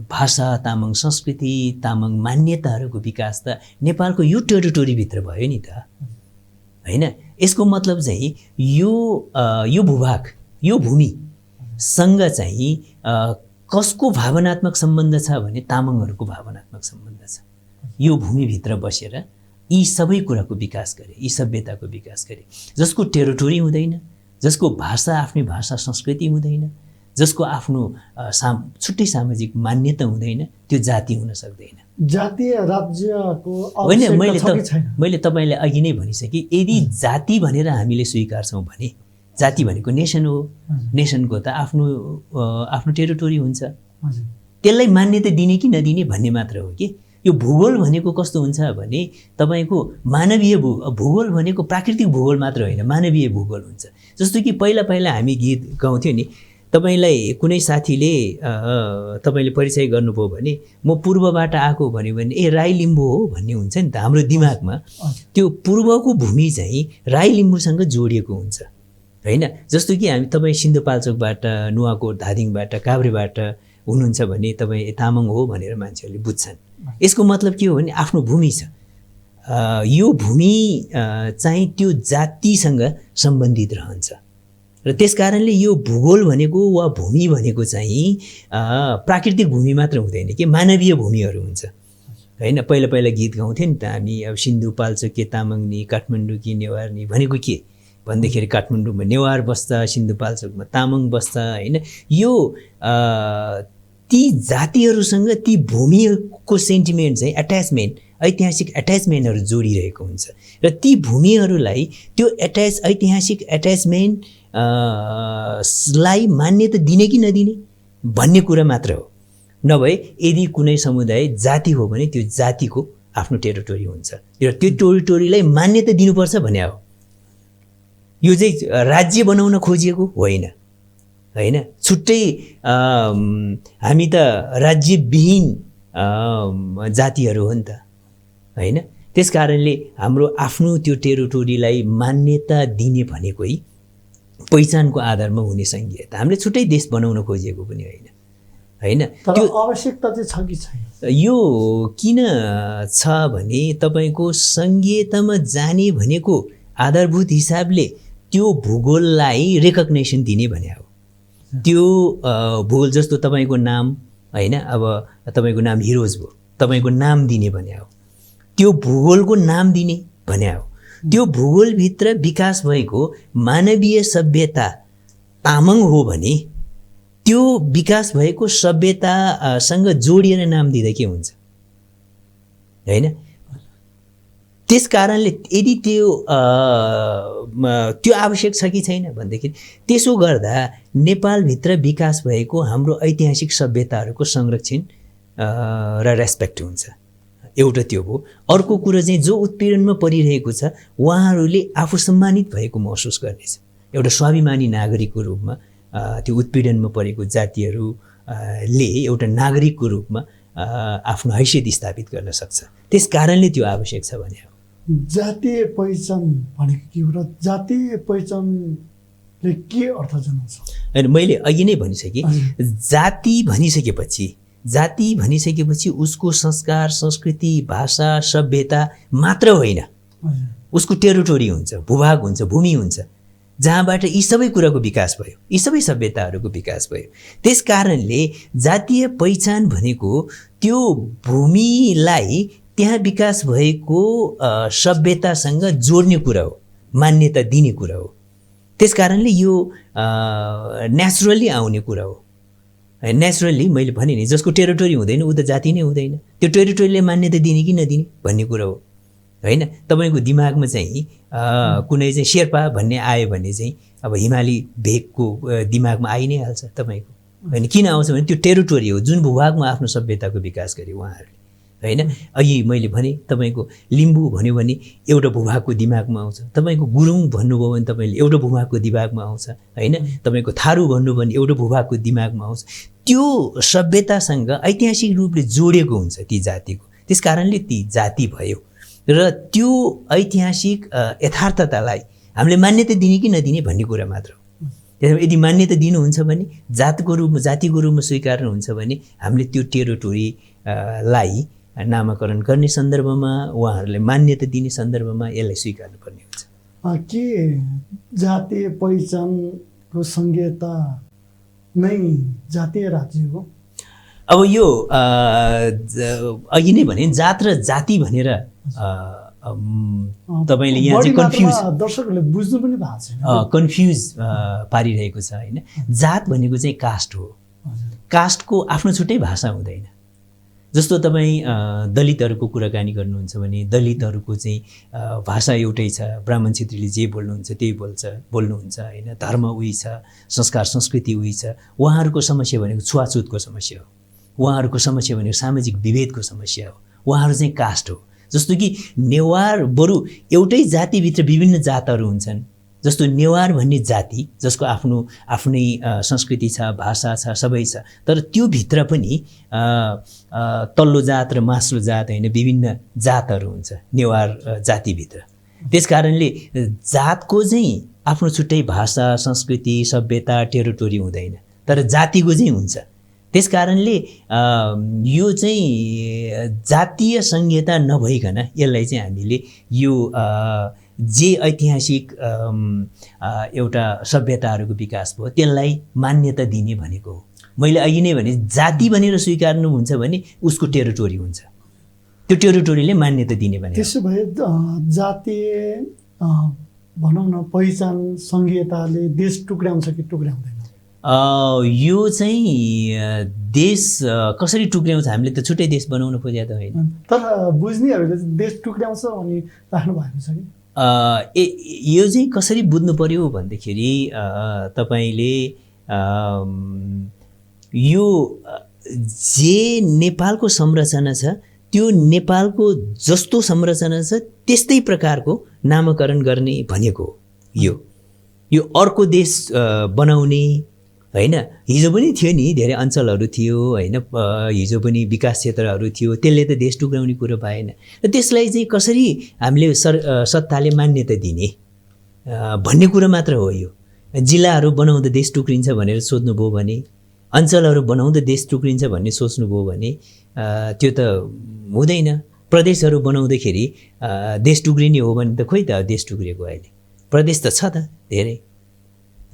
[SPEAKER 2] भाषा, तामाङ संस्कृति, तामाङ मान्यताहरूको विकास त नेपालको यो टेरिटोरीभित्र भयो नि त होइन। यसको मतलब चाहिँ यो भूभाग, यो भूमिसँग चाहिँ कसको भावनात्मक सम्बन्ध छ भने तामाङहरूको भावनात्मक सम्बन्ध छ। यो भूमिभित्र बसेर यी सबै कुराको विकास गरे, यी सभ्यताको विकास गरे। जसको टेरिटोरी हुँदैन, जसको भाषा, आफ्नै भाषा संस्कृति हुँदैन, जसको आफ्नो छुट्टै सामाजिक मान्यता हुँदैन, त्यो जाति हुन सक्दैन।
[SPEAKER 1] जातीय राज्यको
[SPEAKER 2] होइन, मैले तपाईँलाई अघि नै भनिसकेँ, यदि जाति भनेर हामीले स्वीकार्छौँ भने जाति भनेको नेसन हो। नेसनको त आफ्नो टेरिटोरी हुन्छ। त्यसलाई मान्यता दिने कि नदिने भन्ने मात्र हो कि। यो भूगोल भनेको कस्तो हुन्छ भने तपाईँको मानवीय भूगोल भनेको प्राकृतिक भूगोल मात्र होइन, मानवीय भूगोल हुन्छ। जस्तो कि पहिला हामी गीत गाउँथ्यौँ नि, तपाईँलाई कुनै साथीले तपाईँले परिचय गर्नुभयो भने म पूर्वबाट आएको भन्यो भने ए राई लिम्बू हो भन्ने हुन्छ नि त हाम्रो दिमागमा। त्यो पूर्वको भूमि चाहिँ राई लिम्बूसँग जोडिएको हुन्छ होइन। जस्तो कि तपाईँ सिन्धुपाल्चोकबाट, नुवाकोट, धादिङबाट, काभ्रेबाट हुनुहुन्छ भने तपाईँ तामाङ हो भनेर मान्छेहरूले बुझ्छन्। यसको मतलब के हो भने आफ्नो भूमि छ। यो भूमि चाहिँ त्यो जातिसँग सम्बन्धित रहन्छ र त्यस कारणले यो भूगोल भनेको वा भूमि भनेको चाहिँ प्राकृतिक भूमि मात्र हुँदैन कि मानवीय भूमिहरू हुन्छ होइन। पहिला गीत गाउँथ्यो नि त हामी, अब सिन्धुपाल्चोके तामाङनी, काठमाडौँकी नेवारनी भनेको के भन्दाखेरि काठमाडौँमा नेवार बस्छ, सिन्धुपाल्चोकमा तामाङ बस्छ होइन। यो ती जातिहरूसँग ती भूमिको सेन्टिमेन्ट चाहिँ एट्याचमेन्ट, ऐतिहासिक एट्याचमेन्टहरू जोडिरहेको हुन्छ र ती भूमिहरूलाई त्यो ऐतिहासिक एट्याचमेन्ट लाई मान्यता दिने कि नदिने भन्ने कुरा मात्र हो। नभए यदि कुनै समुदाय जाति हो भने त्यो जातिको आफ्नो टेरिटोरी हुन्छ र त्यो टेरिटोरीलाई मान्यता दिनुपर्छ भने हो। यो चाहिँ राज्य बनाउन खोजिएको होइन होइन। छुट्टै हामी त राज्यविहीन जातिहरू हो नि त होइन। त्यस कारणले हाम्रो आफ्नो त्यो टेरिटोरीलाई मान्यता दिने भनेकै पहिचानको आधारमा हुने सङ्घीयता। हामीले छुट्टै देश बनाउन खोजेको पनि होइन होइन।
[SPEAKER 1] त्यो आवश्यकता चाहिँ छ कि छैन?
[SPEAKER 2] यो किन छ भने तपाईँको सङ्घीयतामा जाने भनेको आधारभूत हिसाबले त्यो भूगोललाई रेकग्नेसन दिने भने हो। त्यो भूगोल जस्तो तपाईँको नाम होइन, अब तपाईँको नाम हिरोज भयो, तपाईँको नाम दिने भने हो। त्यो भूगोलको नाम दिने भने हो। त्यो भूगोलभित्र विकास भएको मानवीय सभ्यता तामाङ हो भने त्यो विकास भएको सभ्यतासँग जोडिएर नाम दिँदा के हुन्छ होइन। त्यस कारणले यदि त्यो आवश्यक छ कि छैन भन्दाखेरि त्यसो गर्दा नेपालभित्र विकास भएको हाम्रो ऐतिहासिक सभ्यताहरूको संरक्षण र रेस्पेक्ट हुन्छ। एउटा त्यो हो। अर्को कुरो चाहिँ जो उत्पीडनमा परिरहेको छ उहाँहरूले आफू सम्मानित भएको महसुस गर्नेछ। एउटा स्वाभिमानी नागरिकको रूपमा त्यो उत्पीडनमा परेको जातिहरूले एउटा नागरिकको रूपमा आफ्नो हैसियत स्थापित गर्न सक्छ। त्यस कारणले त्यो आवश्यक छ भने हो।
[SPEAKER 1] जातीय पहिचान भनेको के हो र जातीय पहिचानले के अर्थ जनाउँछ?
[SPEAKER 2] होइन, मैले अघि नै भनिसकेँ, जाति भनिसकेपछि उसको संस्कार, संस्कृति, भाषा, सभ्यता मात्र होइन, उसको टेरिटोरी हुन्छ, भूभाग हुन्छ, भूमि हुन्छ, जहाँबाट यी सबै कुराको विकास भयो, यी सबै सभ्यताहरूको विकास भयो। त्यस कारणले जातीय पहिचान भनेको त्यो भूमिलाई त्यहाँ विकास भएको सभ्यतासँग जोड्ने कुरा हो, मान्यता दिने कुरा हो। त्यस कारणले यो नेचुरली आउने कुरा हो। नेचुरली मैले भने नि जसको टेरिटोरी हुँदैन ऊ त जाति नै हुँदैन, त्यो टेरिटोरीले मान्यता दिने कि नदिने भन्ने कुरा हो होइन। तपाईँको दिमागमा चाहिँ कुनै चाहिँ शेर्पा भन्ने आयो भने चाहिँ अब हिमाली भेगको दिमागमा आइ नै हाल्छ तपाईँको होइन। किन आउँछ भने त्यो टेरिटोरी हो जुन भूभागमा आफ्नो सभ्यताको विकास गरे उहाँहरूले होइन। अघि मैले भने तपाईँको लिम्बू भन्यो भने एउटा भूभागको दिमागमा आउँछ, तपाईँको गुरुङ भन्नुभयो भने तपाईँले एउटा भूभागको दिमागमा आउँछ होइन, तपाईँको थारू भन्नुभयो भने एउटा भूभागको दिमागमा आउँछ। त्यो सभ्यतासँग ऐतिहासिक रूपले जोडेको हुन्छ ती जातिको, त्यस कारणले ती जाति भयो। र त्यो ऐतिहासिक यथार्थतालाई हामीले मान्यता दिने कि नदिने भन्ने कुरा मात्र हो। त्यसमा यदि मान्यता दिनुहुन्छ भने जातको रूपमा जातिको रूपमा स्वीकार्नुहुन्छ भने हामीले त्यो टेरिटोरीलाई नामाकरण गर्ने सन्दर्भमा उहाँहरूले मान्यता दिने सन्दर्भमा यसलाई स्वीकार्नुपर्ने हुन्छ।
[SPEAKER 1] के जातीय पहिचानको संहिता नै जातीय राज्य हो?
[SPEAKER 2] अब यो अघि नै भने जात र जाति भनेर तपाईँले यहाँ चाहिँ कन्फ्युज
[SPEAKER 1] दर्शकहरूले बुझ्नु पनि भएको छैन,
[SPEAKER 2] कन्फ्युज पारिरहेको छ होइन। जात भनेको चाहिँ कास्ट हो, कास्टको आफ्नो छुट्टै भाषा हुँदैन। जस्तो तपाईँ दलितहरूको कुराकानी गर्नुहुन्छ भने दलितहरूको चाहिँ भाषा एउटै छ, ब्राह्मण क्षेत्रीले जे बोल्नुहुन्छ त्यही बोल्नुहुन्छ होइन, धर्म उही छ, संस्कार संस्कृति उही छ। उहाँहरूको समस्या भनेको छुवाछुतको समस्या हो, उहाँहरूको समस्या भनेको सामाजिक विभेदको समस्या हो, उहाँहरू चाहिँ कास्ट हो। जस्तो कि नेवार बरु एउटै जातिभित्र विभिन्न जातहरू हुन्छन्, जस्तो नेवार भन्ने जाति जसको आफ्नै संस्कृति छ, भाषा छ, सबै छ, तर त्यो भित्र पनि तल्लो जात र मास्लो जात होइन विभिन्न जातहरू हुन्छ नेवार जातिभित्र। त्यस कारणले जातको चाहिँ आफ्नो छुट्टै भाषा संस्कृति सभ्यता टेरिटोरी हुँदैन, तर जातिको चाहिँ हुन्छ। त्यस कारणले यो चाहिँ जातीय संहिता नभइकन यसलाई चाहिँ हामीले यो जे ऐतिहासिक एउटा सभ्यताहरूको विकास भयो त्यसलाई मान्यता दिने भनेको हो। मैले अघि नै भने जाति भनेर स्वीकार्नुहुन्छ भने उसको टेरिटोरी हुन्छ, त्यो टेरिटोरीले मान्यता दिने भने।
[SPEAKER 1] त्यसो भए जातीय भनौँ न पहिचान संहिताले देश टुक्राउँछ कि टुक्राउँदैन?
[SPEAKER 2] यो चाहिँ देश कसरी टुक्राउँछ, हामीले त छुट्टै देश बनाउनु खोजेको त होइन,
[SPEAKER 1] तर बुझ्नेहरूले देश टुक्राउँछ भनी राख्नु भएको छ कि
[SPEAKER 2] यो चाहिँ कसरी बुझ्नु पर्यो भन्दाखेरि तपाईँले यो जे नेपालको संरचना छ त्यो नेपालको जस्तो संरचना छ त्यस्तै प्रकारको नामकरण गर्ने भनेको हो। यो अर्को देश बनाउने होइन, हिजो पनि थियो नि धेरै अञ्चलहरू थियो होइन, हिजो पनि विकास क्षेत्रहरू थियो, त्यसले त देश टुक्राउने कुरो पाएन। र त्यसलाई चाहिँ कसरी हामीले सत्ताले मान्यता दिने भन्ने कुरो मात्र हो। यो जिल्लाहरू बनाउँदा देश टुक्रिन्छ भनेर सोध्नुभयो भने, अञ्चलहरू बनाउँदा देश टुक्रिन्छ भन्ने सोच्नुभयो भने त्यो त हुँदैन। प्रदेशहरू बनाउँदाखेरि देश टुक्रिने हो भने त खोइ त देश टुक्रिएको अहिले प्रदेश त छ त धेरै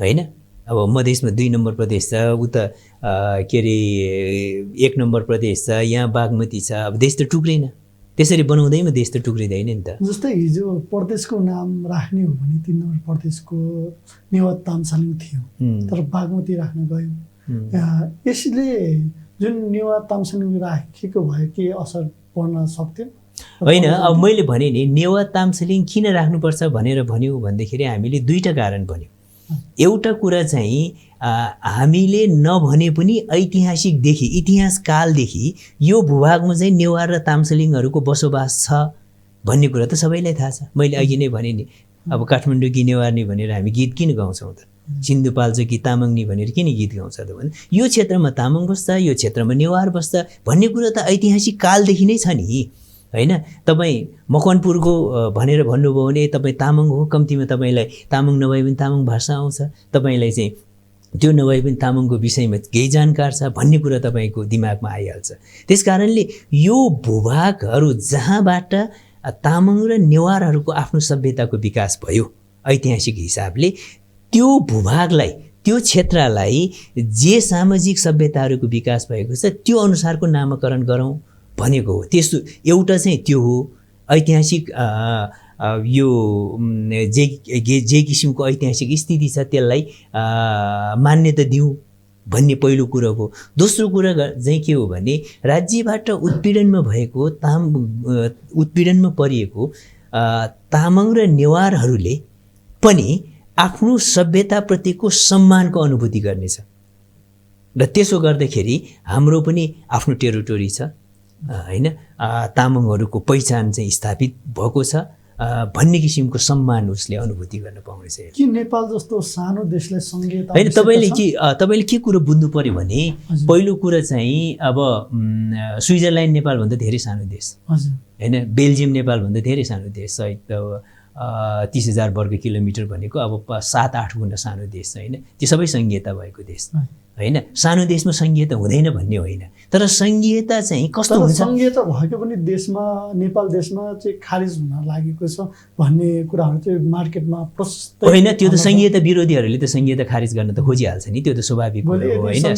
[SPEAKER 2] होइन। अब मधेसमा 2 नम्बर प्रदेश छ, उता के अरे 1 नम्बर प्रदेश छ, यहाँ बागमती छ, अब देश त टुक्रिएन। त्यसरी बनाउँदैमा देश त टुक्रिँदैन नि त।
[SPEAKER 1] जस्तै हिजो प्रदेशको नाम राख्ने हो भने 3 नम्बर प्रदेशको नेवार ताम्सालिङ थियो, तर बागमती राख्न गयो। यसले जुन नेवार ताम्सालिङ राखेको भए के असर पर्न सक्थ्यो?
[SPEAKER 2] होइन, अब मैले भने नि नेवार ताम्सालिङ किन राख्नुपर्छ भनेर भन्यो भन्दाखेरि हामीले 2टा कारण भन्यो। एउटा कुरा चाहिँ हामीले नभने पनि ऐतिहासिकदेखि इतिहास कालदेखि यो भूभागमा चाहिँ नेवार र ताम्सालिङहरूको बसोबास छ भन्ने कुरा त सबैलाई थाहा छ। मैले अघि नै भने नि अब काठमाडौँ कि नेवारनी भनेर हामी गीत किन गाउँछौँ त, सिन्धुपाल्चोकी तामाङनी भनेर किन गीत गाउँछ त भने यो क्षेत्रमा तामाङ बस्छ, यो क्षेत्रमा नेवार बस्छ भन्ने कुरा त ऐतिहासिक कालदेखि नै छ नि होइन। तपाईँ मकवानपुरको भनेर भन्नुभयो भने तपाईँ तामाङ हो, कम्तीमा तपाईँलाई तामाङ नभए पनि तामाङ भाषा आउँछ, तपाईँलाई चाहिँ त्यो नभए पनि तामाङको विषयमा केही जानकार छ भन्ने कुरा तपाईँको दिमागमा आइहाल्छ। त्यस कारणले यो भूभागहरू जहाँबाट तामाङ र नेवारहरूको आफ्नो सभ्यताको विकास भयो ऐतिहासिक हिसाबले, त्यो भूभागलाई त्यो क्षेत्रलाई जे सामाजिक सभ्यताहरूको विकास भएको छ त्यो अनुसारको नामकरण गरौँ भनेको हो। त्यस्तो एउटा चाहिँ त्यो हो। ऐतिहासिक यो जे किसिमको ऐतिहासिक स्थिति छ त्यसलाई मान्यता दिउँ भन्ने पहिलो कुरो हो। दोस्रो कुरा चाहिँ के हो भने राज्यबाट उत्पीडनमा परिएको तामाङ र नेवारहरूले पनि आफ्नो सभ्यताप्रतिको सम्मानको अनुभूति गर्नेछ र त्यसो गर्दाखेरि हाम्रो पनि आफ्नो टेरिटोरी छ हैन, तामाङहरूको पहिचान चाहिँ स्थापित भएको छ भन्ने किसिमको सम्मान उसले अनुभूति गर्न पाउनेछ।
[SPEAKER 1] कि नेपाल जस्तो सानो देशलाई संघीयता
[SPEAKER 2] हैन, तपाईले के कुरो बुझ्नु पर्यो भने पहिलो कुरा चाहिँ अब स्विजरल्यान्ड नेपालभन्दा धेरै सानो देश हैन, बेल्जियम नेपालभन्दा धेरै सानो देश, सायद 30,000 वर्ग किलोमिटर भनेको अब 7-8 गुणा सानो देश छ हैन। त्यो सबै संघीयता भएको देश हैन। सानो देशमा संघीयता हुँदैन भन्ने होइन, तर संघीयता चाहिँ कस्तो हुन्छ,
[SPEAKER 1] संघीयता भएको पनि देशमा नेपाल देशमा चाहिँ खारिज हुन लागेको छ भन्ने कुराहरू चाहिँ मार्केटमा प्रशस्त
[SPEAKER 2] होइन। त्यो त संघीयता विरोधीहरूले त संघीयता खारिज गर्न त खोजिहाल्छ नि, त्यो त स्वाभाविक हो हैन।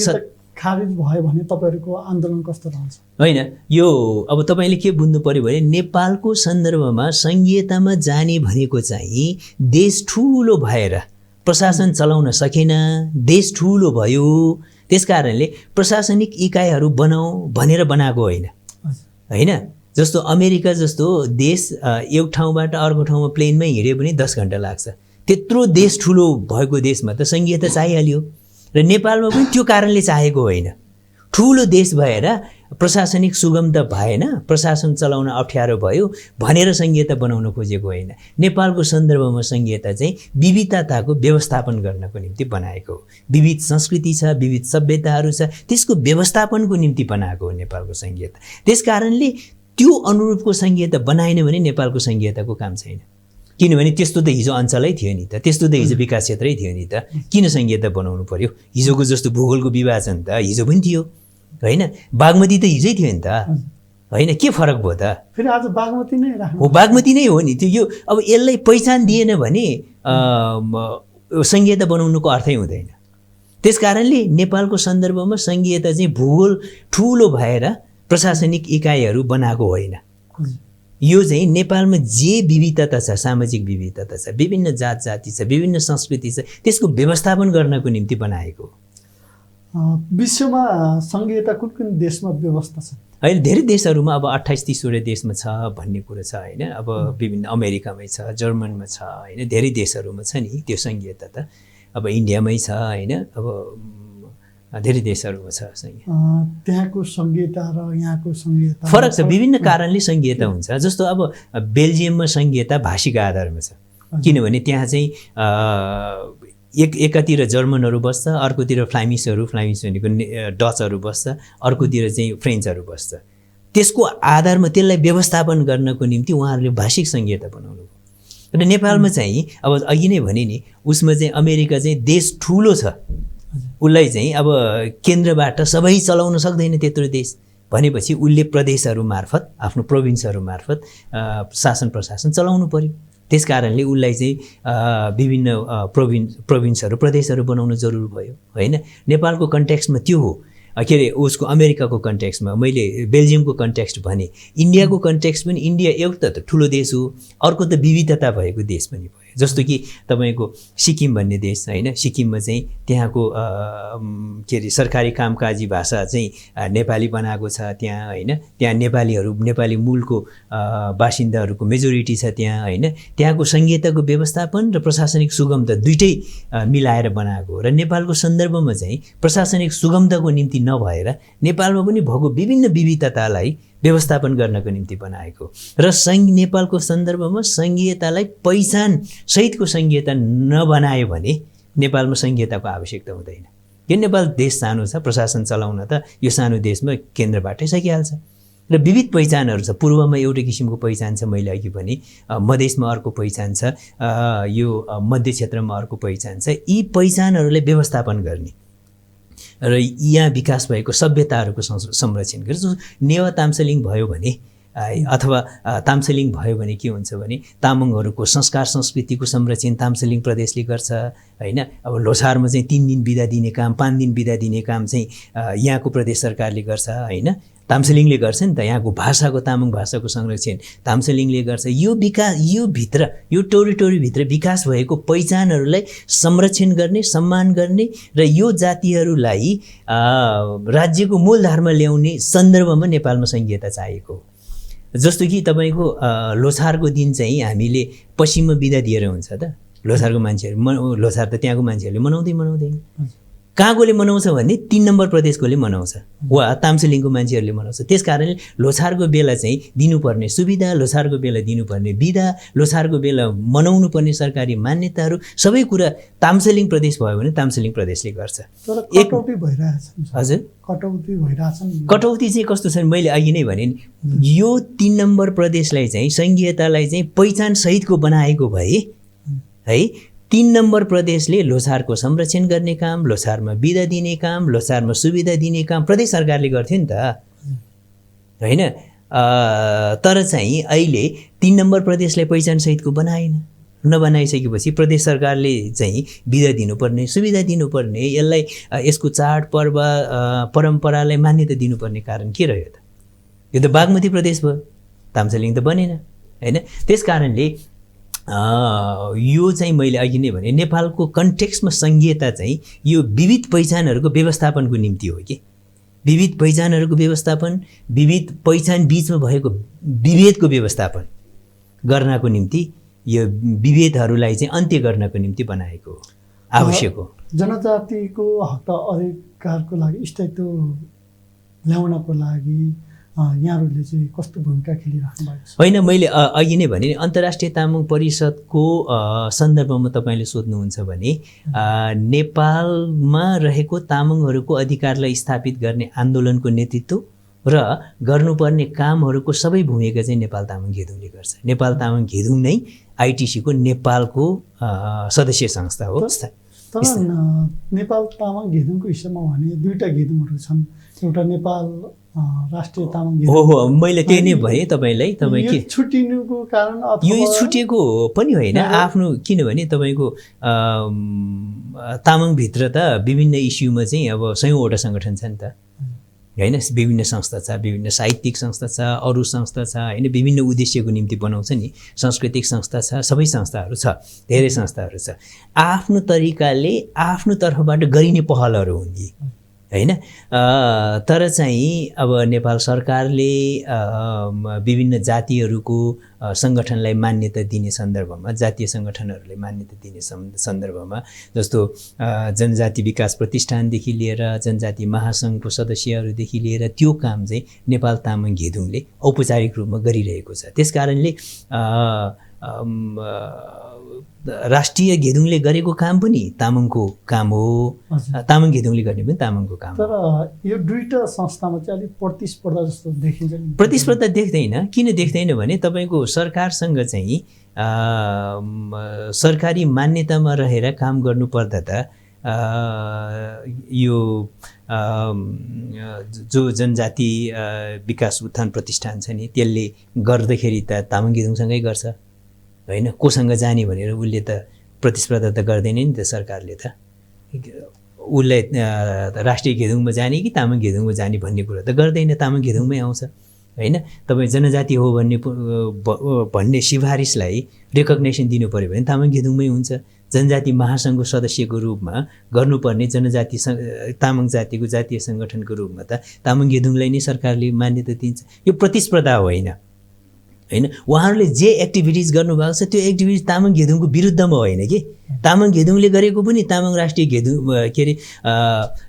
[SPEAKER 1] खारिज भयो भने तपाईहरुको आन्दोलन कस्तो रहन्छ?
[SPEAKER 2] होइन, यो अब तपाईले के बुझ्नु पर्यो भने नेपालको सन्दर्भमा संघीयतामा जाने भनेको चाहिँ देश ठुलो भएर प्रशासन चलाउन सकेन, देश ठुलो भयो त्यसकारणले प्रशासनिक इकाइहरू बनाऊ भनेर बनाएको होइन हैन। जस्तो अमेरिका जस्तो देश एक ठाउँबाट अर्को ठाउँमा प्लेनमै हिँड्यो भने 10 घण्टा लाग्छ, त्यत्रो देश ठुलो भएको देशमा त संघीयता चाहिहाल्यो र नेपालमा पनि त्यो कारणले चाहेको होइन। ठुलो देश भएर प्रशासनिक सुगमता भएन, प्रशासन चलाउन अप्ठ्यारो भयो भनेर संघीयता बनाउन खोजेको होइन। नेपालको सन्दर्भमा संघीयता चाहिँ विविधताको व्यवस्थापन गर्नको निम्ति बनाएको हो। विविध संस्कृति छ, विविध सभ्यताहरू छ, त्यसको व्यवस्थापनको निम्ति बनाएको हो नेपालको संघीयता। त्यसकारणले त्यो अनुरूपको संघीयता बनाएन भने नेपालको संघीयताको काम छैन, किनभने त्यस्तो त हिजो अञ्चलै थियो नि त, त्यस्तो त हिजो विकास क्षेत्रै थियो नि त, किन संघीयता बनाउनु पर्यो? हिजोको जस्तो भूगोलको विभाजन त हिजो पनि थियो हैन, बागमती त हिजै थियो नि त हैन, के फरक भयो त?
[SPEAKER 1] फेरि आज बागमती नै राख्नु
[SPEAKER 2] हो, बागमती नै हो नि त्यो। यो अब यसलाई पहिचान दिएन भने संघीयता बनाउनुको अर्थै हुँदैन। त्यसकारणले नेपालको सन्दर्भमा संघीयता चाहिँ भूगोल ठुलो भएर प्रशासनिक इकाइहरू बनाएको होइन। यो चाहिँ नेपालमा जे विविधता छ, सामाजिक विविधता छ, विभिन्न जात जाति छ, विभिन्न संस्कृति छ, त्यसको व्यवस्थापन गर्नको निम्ति बनाएको हो।
[SPEAKER 1] विश्वमा संघीयता कुन कुन देशमा व्यवस्था छ?
[SPEAKER 2] अहिले धेरै देशहरूमा अब 28-30 वटा देशमा छ भन्ने कुरो छ हैन। अब विभिन्न अमेरिकामै छ, जर्मनमा छ हैन, धेरै देशहरूमा छ नि त्यो संघीयता त। अब इन्डियामै छ हैन, अब धेरै देशहरूमा छ संघीयता।
[SPEAKER 1] त्यहाँको संघीयता र यहाँको संघीयता
[SPEAKER 2] फरक छ, विभिन्न कारणले संघीयता हुन्छ। जस्तो अब बेल्जियममा संघीयता भाषिक आधारमा छ, किनभने त्यहाँ चाहिँ एकातिर जर्मनहरू बस्छ, अर्कोतिर फ्लामिसहरू, फ्लामिस भनेको डचहरू बस्छ, अर्कोतिर चाहिँ फ्रेन्चहरू बस्छ। त्यसको आधारमा त्यसलाई व्यवस्थापन गर्नको निम्ति उहाँहरूले भाषिक संघीयता बनाउनु भयो। र नेपालमा चाहिँ अब अघि नै भने नि, उसमा चाहिँ अमेरिका चाहिँ देश ठुलो छ, उसलाई चाहिँ अब केन्द्रबाट सबै चलाउन सक्दैन त्यत्रो देश भनेपछि उसले प्रदेशहरू मार्फत, आफ्नो प्रोभिन्सहरू मार्फत शासन प्रशासन चलाउनु पर्यो। त्यसकारणले उसलाई चाहिँ विभिन्न प्रोभिन्सहरू, प्रदेशहरू बनाउन जरुरी भयो हैन। नेपालको कन्टेक्स्टमा त्यो हो, के अरे उसको अमेरिकाको कन्टेक्स्टमा, मैले बेल्जियमको कन्टेक्स्ट भने, इन्डियाको कन्टेक्स्ट पनि इन्डिया एउटा त ठुलो देश हो, अर्को त विविधता भएको देश पनि भयो। जस्तो कि तपाईँको सिक्किम भन्ने देश हैन, सिक्किममा चाहिँ त्यहाँको के अरे सरकारी कामकाजी भाषा चाहिँ नेपाली बनाएको छ त्यहाँ हैन। त्यहाँ नेपालीहरू, नेपाली मूलको बासिन्दाहरूको मेजोरिटी छ त्यहाँ हैन। त्यहाँको संघीयताको व्यवस्थापन र प्रशासनिक सुगमता दुइटै मिलाएर बनाएको हो। र नेपालको सन्दर्भमा चाहिँ प्रशासनिक सुगमताको निम्ति नभएर नेपालमा पनि भएको विभिन्न विविधतालाई व्यवस्थापन गर्नको निम्ति बनाएको र नेपालको सन्दर्भमा संघीयतालाई पहिचान सहितको संघीयता नबनायो भने नेपालमा संघीयताको आवश्यकता हुँदैन। किन नेपाल देश सानो छ, प्रशासन चलाउन त यो सानो देशमा केन्द्रबाटै सकिहाल्छ। र विविध पहिचानहरू छ, पूर्वमा एउटा किसिमको पहिचान छ, मैले अघि भने मधेसमा अर्को पहिचान छ, यो मध्य क्षेत्रमा अर्को पहिचान छ। यी पहिचानहरूलाई व्यवस्थापन गर्ने र यहाँ विकास भएको सभ्यताहरूको संरक्षण गर्छ। नेवा ताम्सेलिङ भयो भने अथवा ताम्सेलिङ भयो भने के हुन्छ भने तामाङहरूको संस्कार संस्कृतिको संरक्षण ताम्सेलिङ प्रदेशले गर्छ हैन। अब लोछारमा चाहिँ 3 दिन बिदा दिने काम, 5 दिन बिदा दिने काम चाहिँ यहाँको प्रदेश सरकारले गर्छ हैन। ताम्सेलिङले गर्छ नि त, यहाँको भाषाको तामाङ भाषाको संरक्षण ताम्सेलिङले गर्छ। यो विकास यो टेरिटोरीभित्र विकास भएको पहिचानहरूलाई संरक्षण गर्ने, सम्मान गर्ने र यो जातिहरूलाई राज्यको मूलधारमा ल्याउने सन्दर्भमा नेपालमा संहिता चाहिएको। जस्तो कि तपाईँको लोछारको दिन चाहिँ हामीले पश्चिममा बिदा दिएर हुन्छ त, लोछारको मान्छेहरू लोछार त त्यहाँको मान्छेहरूले मनाउँदैन। कहाँकोले मनाउँछ भने 3 नम्बर प्रदेशकोले मनाउँछ वा ताम्सेलिङको मान्छेहरूले मनाउँछ। त्यस कारणले लोछारको बेला चाहिँ दिनुपर्ने सुविधा, लोछारको बेला दिनुपर्ने बिदा, लोछारको बेला मनाउनु पर्ने सरकारी मान्यताहरू सबै कुरा ताम्सेलिङ प्रदेश भयो भने ताम्सेलिङ प्रदेशले गर्छ।
[SPEAKER 1] कटौती भइरहेछ। हजुर,
[SPEAKER 2] कटौती चाहिँ कस्तो छ मैले अघि नै भने यो 3 नम्बर प्रदेशलाई चाहिँ संहितालाई चाहिँ पहिचान सहितको बनाएको भए है 3 नम्बर प्रदेशले लोछारको संरक्षण गर्ने काम, लोछारमा बिदा दिने काम, लोछारमा सुविधा दिने काम प्रदेश सरकारले गर्थ्यो नि त हैन। तर चाहिँ अहिले 3 नम्बर प्रदेशलाई पहिचान सहितको बनाएन। नबनाइसकेपछि प्रदेश सरकारले चाहिँ बिदा दिनुपर्ने, सुविधा दिनुपर्ने, यसलाई यसको चाड पर्व परम्परालाई मान्यता दिनुपर्ने कारण के रह्यो त? यो त बागमती प्रदेश भयो, ताम्सेलिङ त बनेन हैन। त्यस कारणले यो चाहिँ मैले अघि नै भने नेपालको कन्टेक्स्टमा संहिता चाहिँ यो विविध पहिचानहरूको व्यवस्थापनको निम्ति हो कि विविध पहिचानहरूको व्यवस्थापन, विविध पहिचान बीचमा भएको विभेदको व्यवस्थापन गर्नको निम्ति, यो विभेदहरूलाई चाहिँ अन्त्य गर्नको निम्ति बनाएको हो, आवश्यक हो।
[SPEAKER 1] जनजातिको हक अधिकारको लागि स्थायित्व ल्याउनको लागि यहाँहरूले चाहिँ कस्तो भूमिका खेलिराख्नु भएको छ?
[SPEAKER 2] होइन, मैले अघि नै भने अन्तर्राष्ट्रिय तामाङ परिषदको सन्दर्भमा तपाईँले सोध्नुहुन्छ भने नेपालमा रहेको तामाङहरूको अधिकारलाई स्थापित गर्ने आन्दोलनको नेतृत्व र गर्नुपर्ने कामहरूको सबै भूमिका चाहिँ नेपाल तामाङ घेदुङले गर्छ। नेपाल तामाङ घेदुङ नै आइटिसीको नेपालको सदस्य संस्था हो।
[SPEAKER 1] तर नेपाल तामाङ घेदुङको हिस्सामा भने 2टा घेदुङहरू छन्, एउटा नेपाल राष्ट्रिय तामाङ घेदुङ
[SPEAKER 2] हो। मैले त्यही नै भने तपाईलाई, तपाईँ के
[SPEAKER 1] छुटिनुको कारण
[SPEAKER 2] यो छुटेको पनि होइन आफ्नो, किनभने तपाईँको तामाङभित्र त विभिन्न इस्युमा चाहिँ अब 100वटा सङ्गठन छ नि त हैन, विभिन्न संस्था छ, विभिन्न साहित्यिक संस्था छ, अरू संस्था छ हैन, विभिन्न उद्देश्यको निम्ति बनाउँछ नि, सांस्कृतिक संस्था छ, सबै संस्थाहरू छ, धेरै संस्थाहरू छ। आफ्नो तरिकाले आफ्नो तर्फबाट गरिने पहलहरू हुन् यी हैन। तर चाहिँ अब नेपाल सरकारले विभिन्न जातिहरूको सङ्गठनलाई मान्यता दिने सन्दर्भमा, जातीय सङ्गठनहरूलाई मान्यता दिने सन्दर्भमा, जस्तो जनजाति विकास प्रतिष्ठानदेखि लिएर जनजाति महासङ्घको सदस्यहरूदेखि लिएर त्यो काम चाहिँ नेपाल तामाङ घेदुङले औपचारिक रूपमा गरिरहेको छ। त्यस कारणले राष्ट्रिय घेदुङले गरेको काम पनि तामाङको काम हो, तामाङ घेदुङले गर्ने पनि तामाङको काम हो।
[SPEAKER 1] तर यो 2टा संस्थामा चाहिँ अलिक प्रतिस्पर्धा जस्तो देखिन्छ नि?
[SPEAKER 2] प्रतिस्पर्धा देख्दैन। किन देख्दैन भने तपाईँको सरकारसँग चाहिँ सरकारी मान्यतामा रहेर काम गर्नुपर्दा त यो जो जनजाति विकास उत्थान प्रतिष्ठान छ नि, त्यसले गर्दाखेरि त तामाङ घेदुङसँगै गर्छ हैन। कोसँग जाने भनेर उसले त प्रतिस्पर्धा त गर्दैन नि त, सरकारले त उसलाई राष्ट्रिय घेदुङमा जाने कि तामाङ घेदुङमा जाने भन्ने कुरा त गर्दैन, तामाङ घेदुङमै आउँछ हैन। तपाईँ जनजाति हो भन्ने सिफारिसलाई रेकग्नेसन दिनु पऱ्यो भने तामाङ घेदुङमै हुन्छ। जनजाति महासङ्घको सदस्यको रूपमा गर्नुपर्ने जनजाति तामाङ जातिको जातीय सङ्गठनको रूपमा त तामाङ घेदुङलाई नै सरकारले मान्यता दिन्छ। यो प्रतिस्पर्धा होइन हैन। उहाँहरूले जे एक्टिभिटिज गर्नुभएको छ त्यो एक्टिभिटिज तामाङ घेदुङको विरुद्धमा होइन कि, तामाङ घेदुङले गरेको पनि तामाङ राष्ट्रिय घेदुङ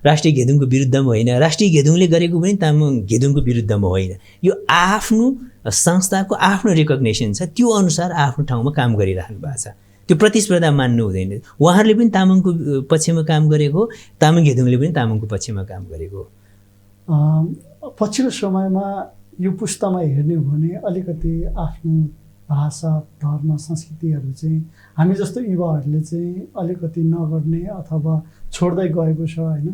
[SPEAKER 2] राष्ट्रिय घेदुङको विरुद्धमा होइन, राष्ट्रिय घेदुङले गरेको पनि तामाङ घेदुङको विरुद्धमा होइन। यो आफ्नो संस्थाको आफ्नो रेकग्नेसन छ, त्यो अनुसार आफ्नो ठाउँमा काम गरिराख्नु भएको छ। त्यो प्रतिस्पर्धा मान्नु हुँदैन। उहाँहरूले पनि तामाङको पक्षमा काम गरेको, तामाङ घेदुङले पनि तामाङको पक्षमा काम गरेको।
[SPEAKER 1] पछिल्लो समयमा यो पुस्तामा हेर्ने हो भने अलिकति आफ्नो भाषा, धर्म, संस्कृतिहरू चाहिँ हामी जस्तो युवाहरूले चाहिँ अलिकति नगर्ने अथवा छोड्दै गएको छ हैन।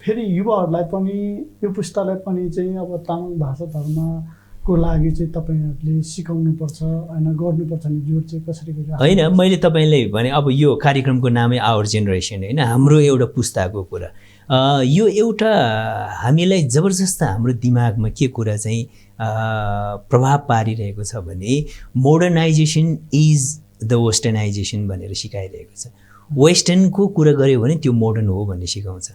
[SPEAKER 1] फेरि युवाहरूलाई पनि, यो पुस्तालाई पनि चाहिँ अब तामाङ भाषा धर्मको लागि चाहिँ तपाईँहरूले सिकाउनुपर्छ हैन, गर्नुपर्छ नि, जोड चाहिँ कसरी गरिरहेको
[SPEAKER 2] होइन। मैले तपाईँलाई भने अब यो कार्यक्रमको नामै आवर जेनेरेसन हैन, हाम्रो एउटा पुस्ताको कुरा। यो एउटा हामीलाई जबरजस्त हाम्रो दिमागमा के कुरा चाहिँ प्रभाव पारिरहेको छ भने मोडर्नाइजेसन इज द वेस्टर्नाइजेसन भनेर सिकाइरहेको छ। वेस्टर्नको कुरा गऱ्यो भने त्यो मोडर्न हो भन्ने सिकाउँछ।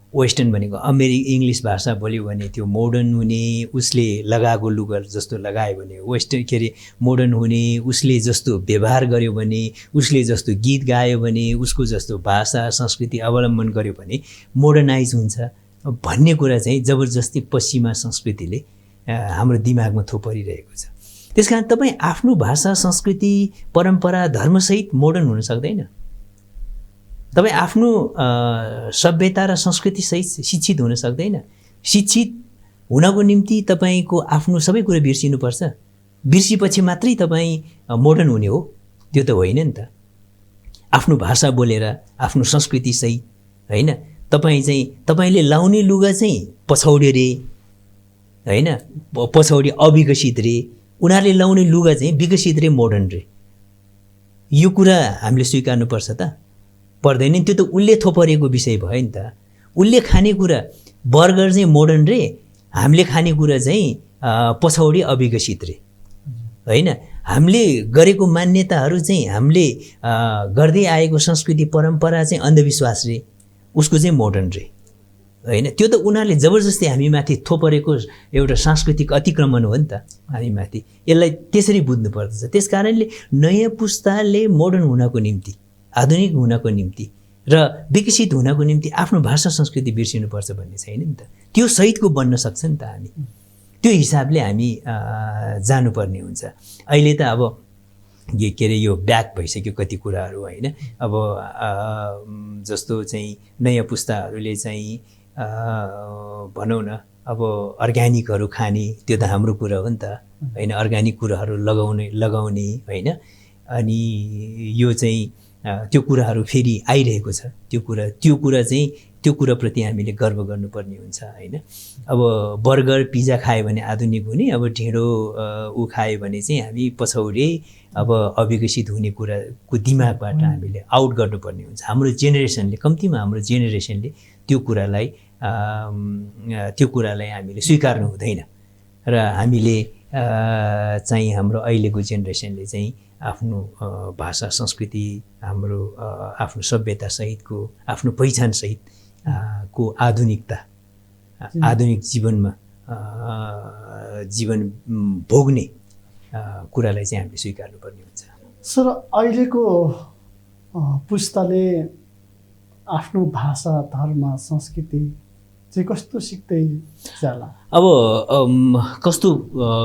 [SPEAKER 2] वेस्टर्न भनेको इङ्ग्लिस भाषा बोल्यो भने त्यो मोडर्न हुने, उसले लगाएको लुगा जस्तो लगायो भने वेस्टर्न, के अरे मोडर्न हुने, उसले जस्तो व्यवहार गर्यो भने, उसले जस्तो गीत गायो भने, उसको जस्तो भाषा संस्कृति अवलम्बन गर्यो भने मोडर्नाइज हुन्छ भन्ने कुरा चाहिँ जबरजस्ती पश्चिमा संस्कृतिले हाम्रो दिमागमा थोपरिरहेको छ। त्यस कारण तपाईँ आफ्नो भाषा संस्कृति परम्परा धर्मसहित मोडर्न हुन सक्दैन। तपाईँ आफ्नो सभ्यता र संस्कृतिसहित शिक्षित हुन सक्दैन। शिक्षित हुनको निम्ति तपाईँको आफ्नो सबै कुरा बिर्सिनुपर्छ। बिर्सिपछि मात्रै तपाईँ मोडर्न हुने हो, त्यो त होइन नि त। आफ्नो भाषा बोलेर आफ्नो संस्कृतिसहित होइन, तपाईँले लाउने लुगा चाहिँ पछौडे रे होइन, पछौडे अविकसित रे, उनीहरूले लाउने लुगा चाहिँ विकसित रे मोडर्न रे। यो कुरा हामीले स्वीकार्नुपर्छ त, पर्दैन नि? त्यो त उसले थोपरेको विषय भयो नि त। उसले खाने कुरा बर्गर चाहिँ मोडर्न रे, हामीले खाने कुरा चाहिँ पछौडे अविकसित रे होइन। हामीले गरेको मान्यताहरू चाहिँ हामीले गर्दै आएको संस्कृति परम्परा चाहिँ अन्धविश्वास रे, उसको चाहिँ मोडर्न रे होइन। त्यो त उनीहरूले जबरजस्ती हामीमाथि थोपरेको एउटा सांस्कृतिक अतिक्रमण हो नि त हामीमाथि। यसलाई त्यसरी बुझ्नुपर्दछ। त्यस कारणले नयाँ पुस्ताले मोडर्न हुनको निम्ति, आधुनिक हुनको निम्ति र विकसित हुनको निम्ति आफ्नो भाषा संस्कृति बिर्सिनुपर्छ भन्ने छैन नि त। त्यो सहितको बन्न सक्छ नि त। हामी त्यो हिसाबले हामी जानुपर्ने हुन्छ। अहिले त अब के अरे यो ब्याक भइसक्यो कति कुराहरू होइन। अब जस्तो चाहिँ नयाँ पुस्ताहरूले चाहिँ भनौँ न अब अर्ग्यानिकहरू खाने, त्यो त हाम्रो कुरा हो नि त होइन। अर्ग्यानिक कुराहरू लगाउने होइन। अनि यो चाहिँ त्यो कुराहरू फेरि आइरहेको छ। त्यो कुराप्रति हामीले गर्व गर्नुपर्ने हुन्छ होइन। अब बर्गर पिज्जा खायो भने आधुनिक हुने, अब ढिँडो ऊ खायो भने चाहिँ हामी पछौडे अब अविकसित हुने कुराको दिमागबाट हामीले आउट गर्नुपर्ने हुन्छ। हाम्रो जेनेरेसनले, कम्तीमा हाम्रो जेनेरेसनले त्यो कुरालाई हामीले स्वीकार्नु हुँदैन। र हामीले चाहिँ हाम्रो अहिलेको जेनेरेसनले चाहिँ आफ्नो भाषा संस्कृति, हाम्रो आफ्नो सभ्यतासहितको, आफ्नो पहिचानसहित को आधुनिक जीवन भोग्ने कुरालाई चाहिँ हामीले स्वीकार्नुपर्ने हुन्छ।
[SPEAKER 1] सर, अहिलेको पुस्ताले आफ्नो भाषा, धर्म, संस्कृति चाहिँ कस्तो सिक्दै जाला?
[SPEAKER 2] अब कस्तो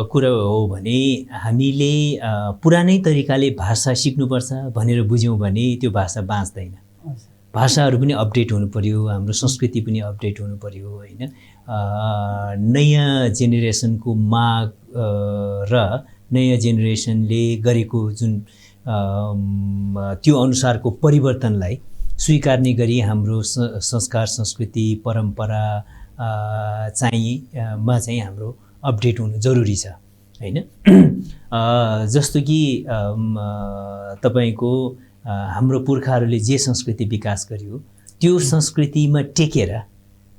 [SPEAKER 2] कुरा हो भने हामीले पुरानै तरिकाले भाषा सिक्नुपर्छ भनेर बुझ्यौँ भने त्यो भाषा बाँच्दैन। भाषाहरू पनि अपडेट हुनु पर्यो, हाम्रो संस्कृति पनि अपडेट हुनु पर्यो होइन। नयाँ जेनेरेसनको माग र नयाँ जेनेरेसनले गरेको जुन त्यो अनुसारको परिवर्तनलाई स्वीकार्ने गरी हाम्रो संस्कार, संस्कृति, परम्परा चाहिँ हाम्रो अपडेट हुनु जरुरी छ होइन। जस्तो कि तपाईँको हाम्रो पुर्खाहरूले जे संस्कृति विकास गर्यो त्यो संस्कृतिमा टेकेर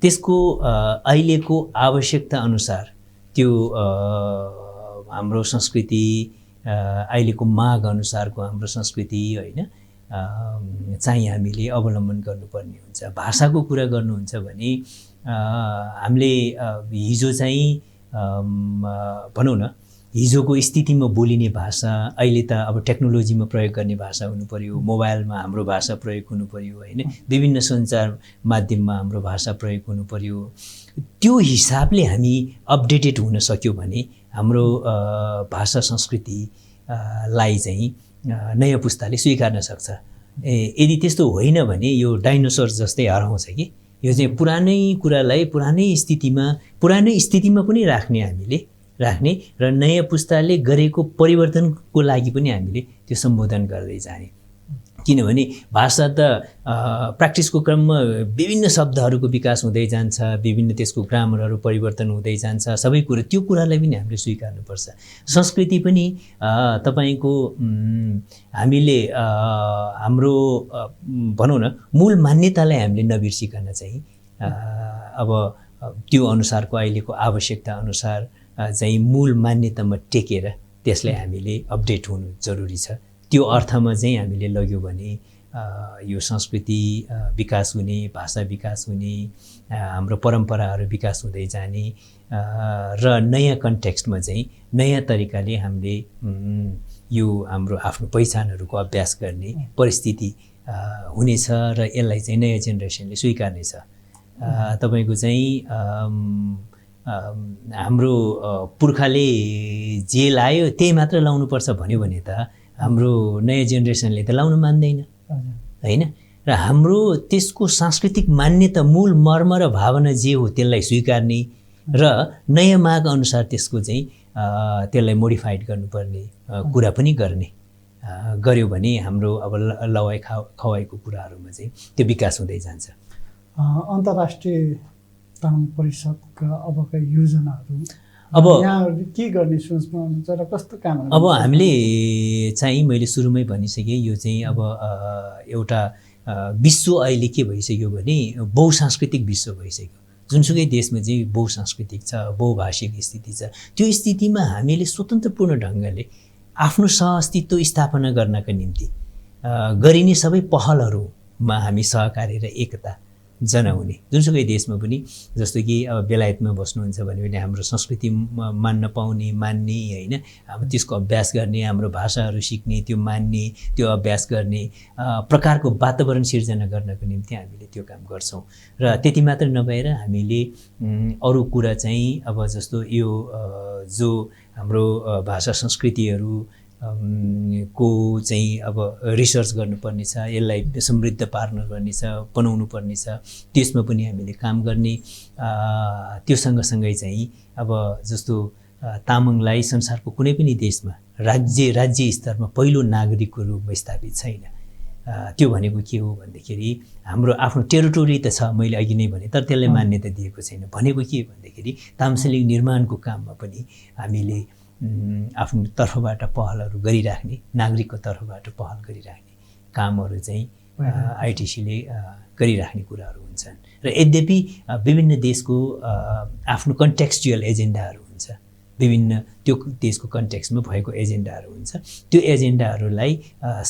[SPEAKER 2] त्यसको अहिलेको आवश्यकता अनुसार त्यो हाम्रो संस्कृति, अहिलेको माग अनुसारको हाम्रो संस्कृति होइन चाहिँ हामीले अवलम्बन गर्नुपर्ने हुन्छ। भाषाको कुरा गर्नुहुन्छ भने हामीले हिजो चाहिँ भनौँ न हिजोको स्थितिमा बोलिने भाषा अहिले त अब टेक्नोलोजीमा प्रयोग गर्ने भाषा हुनु पर्यो, मोबाइलमा हाम्रो भाषा प्रयोग हुनु पर्यो होइन, विभिन्न सञ्चार माध्यममा हाम्रो भाषा प्रयोग हुनु पर्यो। त्यो हिसाबले हामी अपडेटेड हुन सक्यौँ भने हाम्रो भाषा संस्कृतिलाई चाहिँ नयाँ पुस्ताले स्वीकार्न सक्छ। यदि त्यस्तो होइन भने यो डाइनोसर जस्तै हराउँछ कि यो चाहिँ पुरानै कुरालाई पुरानै स्थितिमा पनि राख्ने र नयाँ पुस्ताले गरेको परिवर्तनको लागि पनि हामीले त्यो सम्बोधन गर्दै जाने। किनभने भाषा त प्र्याक्टिसको क्रममा विभिन्न शब्दहरूको विकास हुँदै जान्छ, विभिन्न त्यसको ग्रामरहरू परिवर्तन हुँदै जान्छ, सबै कुरा त्यो कुरालाई पनि हामीले स्वीकार्नुपर्छ। संस्कृति पनि तपाईँको हामीले हाम्रो भनौँ न मूल मान्यतालाई हामीले नबिर्सिकन चाहिँ अब त्यो अनुसारको अहिलेको आवश्यकता अनुसार चाहिँ मूल मान्यतामा टेकेर त्यसलाई हामीले अपडेट हुनु जरुरी छ। त्यो अर्थमा चाहिँ हामीले लग्यो भने यो संस्कृति विकास हुने, भाषा विकास हुने, हाम्रो परम्पराहरू विकास हुँदै जाने र नयाँ कन्टेक्स्टमा चाहिँ नयाँ तरिकाले हामीले यो हाम्रो आफ्नो पहिचानहरूको अभ्यास गर्ने परिस्थिति हुनेछ र यसलाई चाहिँ नयाँ जेनेरेसनले स्वीकार्नेछ। तपाईको चाहिँ हाम्रो पुर्खाले जे लायो त्यही मात्र लाउनुपर्छ भन्यो भने त हाम्रो नयाँ जेनेरेसनले त लाउन मान्दैन हैन। र हाम्रो त्यसको सांस्कृतिक मान्यता मूल मर्म र भावना जे हो त्यसलाई स्वीकार्ने र नयाँ माग अनुसार त्यसको चाहिँ त्यसलाई मोडिफाइड गर्नुपर्ने कुरा पनि गर्ने गर्यो भने हाम्रो अब लवाई खवाईको कुराहरूमा चाहिँ त्यो विकास हुँदै जान्छ।
[SPEAKER 1] अन्तर्राष्ट्रिय तामाङ परिषदका अबका योजनाहरू
[SPEAKER 2] अब
[SPEAKER 1] यहाँहरूले के गर्ने सोचमा हुनुहुन्छ र कस्तो काम?
[SPEAKER 2] अब हामीले चाहिँ मैले सुरुमै भनिसकेँ, यो चाहिँ अब एउटा विश्व अहिले के भइसक्यो भने बहुसांस्कृतिक विश्व भइसक्यो। जुनसुकै देशमा चाहिँ बहुसांस्कृतिक छ, बहुभाषिक स्थिति छ। त्यो स्थितिमा हामीले स्वतन्त्रपूर्ण ढङ्गले आफ्नो सहअस्तित्व स्थापना गर्नका निम्ति गरिने सबै पहलहरूमा हामी सहकारी र एकता जनाउने। जुनसुकै देशमा पनि जस्तो कि अब बेलायतमा बस्नुहुन्छ भने हाम्रो संस्कृति मान्न पाउने, मान्ने हैन, अब त्यसको अभ्यास गर्ने, हाम्रो भाषाहरू सिक्ने, त्यो मान्ने, त्यो अभ्यास गर्ने प्रकारको वातावरण सिर्जना गर्नको निम्ति हामीले त्यो काम गर्छौँ। र त्यति मात्र नभएर हामीले अरू कुरा चाहिँ अब जस्तो यो जो हाम्रो भाषा संस्कृतिहरू को चाहिँ अब रिसर्च गर्नुपर्ने छ, यसलाई समृद्ध पार्नुपर्ने छ, बनाउनु पर्ने छ, त्यसमा पनि हामीले काम गर्ने। त्यो सँगसँगै चाहिँ अब जस्तो तामाङलाई संसारको कुनै पनि देशमा राज्य स्तरमा पहिलो नागरिकको रूपमा स्थापित छैन। त्यो भनेको के हो भन्दाखेरि हाम्रो आफ्नो टेरिटोरी त छ, मैले अघि नै भने, तर त्यसलाई मान्यता दिएको छैन। भनेको के भन्दाखेरि तामसिलिङ निर्माणको काममा पनि हामीले आफ्नो तर्फबाट पहलहरू गरिराख्ने, नागरिकको तर्फबाट पहल गरिराख्ने कामहरू चाहिँ आइटिसीले गरिराख्ने कुराहरू हुन्छन्। र यद्यपि विभिन्न देशको आफ्नो कन्टेक्स्चुअल एजेन्डाहरू हुन्छ, विभिन्न त्यो देशको कन्टेक्स्टमा भएको एजेन्डाहरू हुन्छ। त्यो एजेन्डाहरूलाई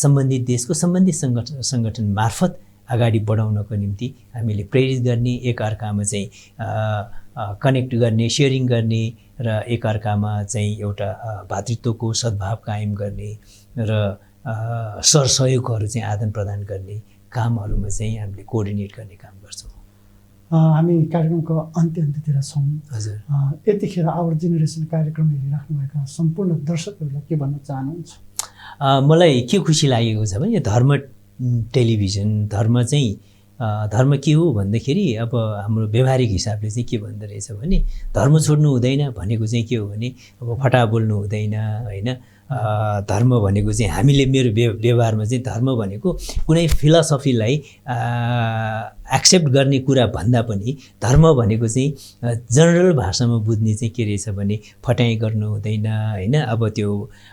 [SPEAKER 2] सम्बन्धित देशको सम्बन्धित सङ्गठन मार्फत अगाडि बढाउनको निम्ति हामीले प्रेरित गर्ने, एकअर्कामा चाहिँ कनेक्ट गर्ने, सेयरिङ गर्ने र एकअर्कामा चाहिँ एउटा भातृत्वको सद्भाव कायम गर्ने र सरसहयोगहरू चाहिँ आदान प्रदान गर्ने कामहरूमा चाहिँ हामीले कोअर्डिनेट गर्ने काम गर्छौँ।
[SPEAKER 1] हामी कार्यक्रमको अन्त्यतिर छौँ।
[SPEAKER 2] हजुर,
[SPEAKER 1] यतिखेर आवर जेनेरेसन कार्यक्रम हेरिराख्नुभएका सम्पूर्ण दर्शकहरूलाई के भन्न चाहनुहुन्छ?
[SPEAKER 2] मलाई के खुसी लागेको छ भने धर्म टेलिभिजन, धर्म के हो भन्दाखेरि अब हाम्रो व्यवहारिक हिसाबले चाहिँ के भन्दो रहेछ भने धर्म छोड्नु हुँदैन भनेको चाहिँ के हो भने अब फटा बोल्नु हुँदैन हैन। धर्म भनेको चाहिँ हामीले मेरो व्यवहारमा चाहिँ धर्म भनेको कुनै फिलोसफीलाई एक्सेप्ट गर्ने कुरा भन्दा पनि धर्म भनेको चाहिँ जनरल भाषामा बुझ्ने चाहिँ के रहेछ भने फटाइ गर्नु हुँदैन हैन, अब त्यो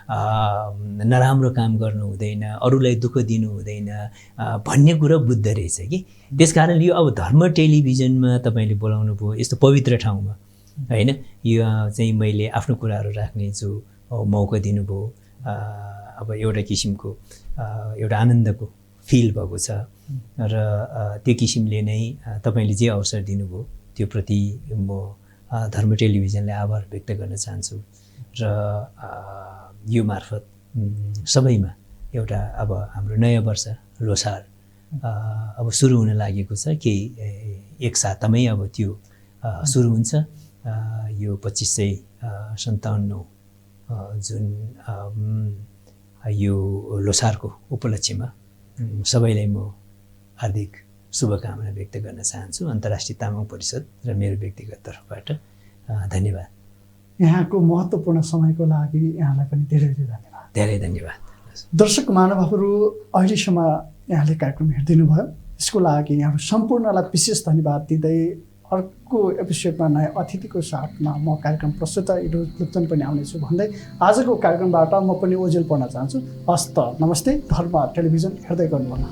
[SPEAKER 2] नराम्रो काम गर्नु हुँदैन, अरूलाई दुःख दिनु हुँदैन भन्ने कुरा बुझ्दो रहेछ कि। त्यसकारण यो अब धर्म टेलिभिजनमा तपाईँले बोलाउनु भयो यस्तो पवित्र ठाउँमा हैन, यो चाहिँ मैले आफ्नो कुराहरू राख्ने जो मौका दिनुभयो, अब एउटा किसिमको एउटा आनन्दको फिल भएको छ र त्यो किसिमले नै तपाईँले जे अवसर दिनुभयो त्यो प्रति म धर्म टेलिभिजनलाई आभार व्यक्त गर्न चाहन्छु। र यो मार्फत सबैमा एउटा अब हाम्रो नयाँ वर्ष लोसार अब सुरु हुन लागेको छ, केही एक सातामै अब त्यो सुरु हुन्छ। यो 2557 जुन यो लोसारको उपलक्ष्यमा सबैलाई म हार्दिक शुभकामना व्यक्त गर्न चाहन्छु अन्तर्राष्ट्रिय तामाङ परिषद र मेरो व्यक्तिगत तर्फबाट। धन्यवाद।
[SPEAKER 1] यहाँको महत्त्वपूर्ण समयको लागि यहाँलाई पनि धेरै धेरै धन्यवाद।
[SPEAKER 2] धेरै धन्यवाद।
[SPEAKER 1] दर्शक महानुभावहरू, अहिलेसम्म यहाँले कार्यक्रम हेरिदिनु भयो, यसको लागि यहाँहरू सम्पूर्णलाई विशेष धन्यवाद दिँदै अर्को एपिसोडमा नयाँ अतिथिको साथमा म कार्यक्रम प्रस्तुता हिरोज लुप्चन पनि आउनेछु भन्दै आजको कार्यक्रमबाट म पनि ओजेल पर्न चाहन्छु। हस्त नमस्ते। धर्म टेलिभिजन हेर्दै गर्नुहोला।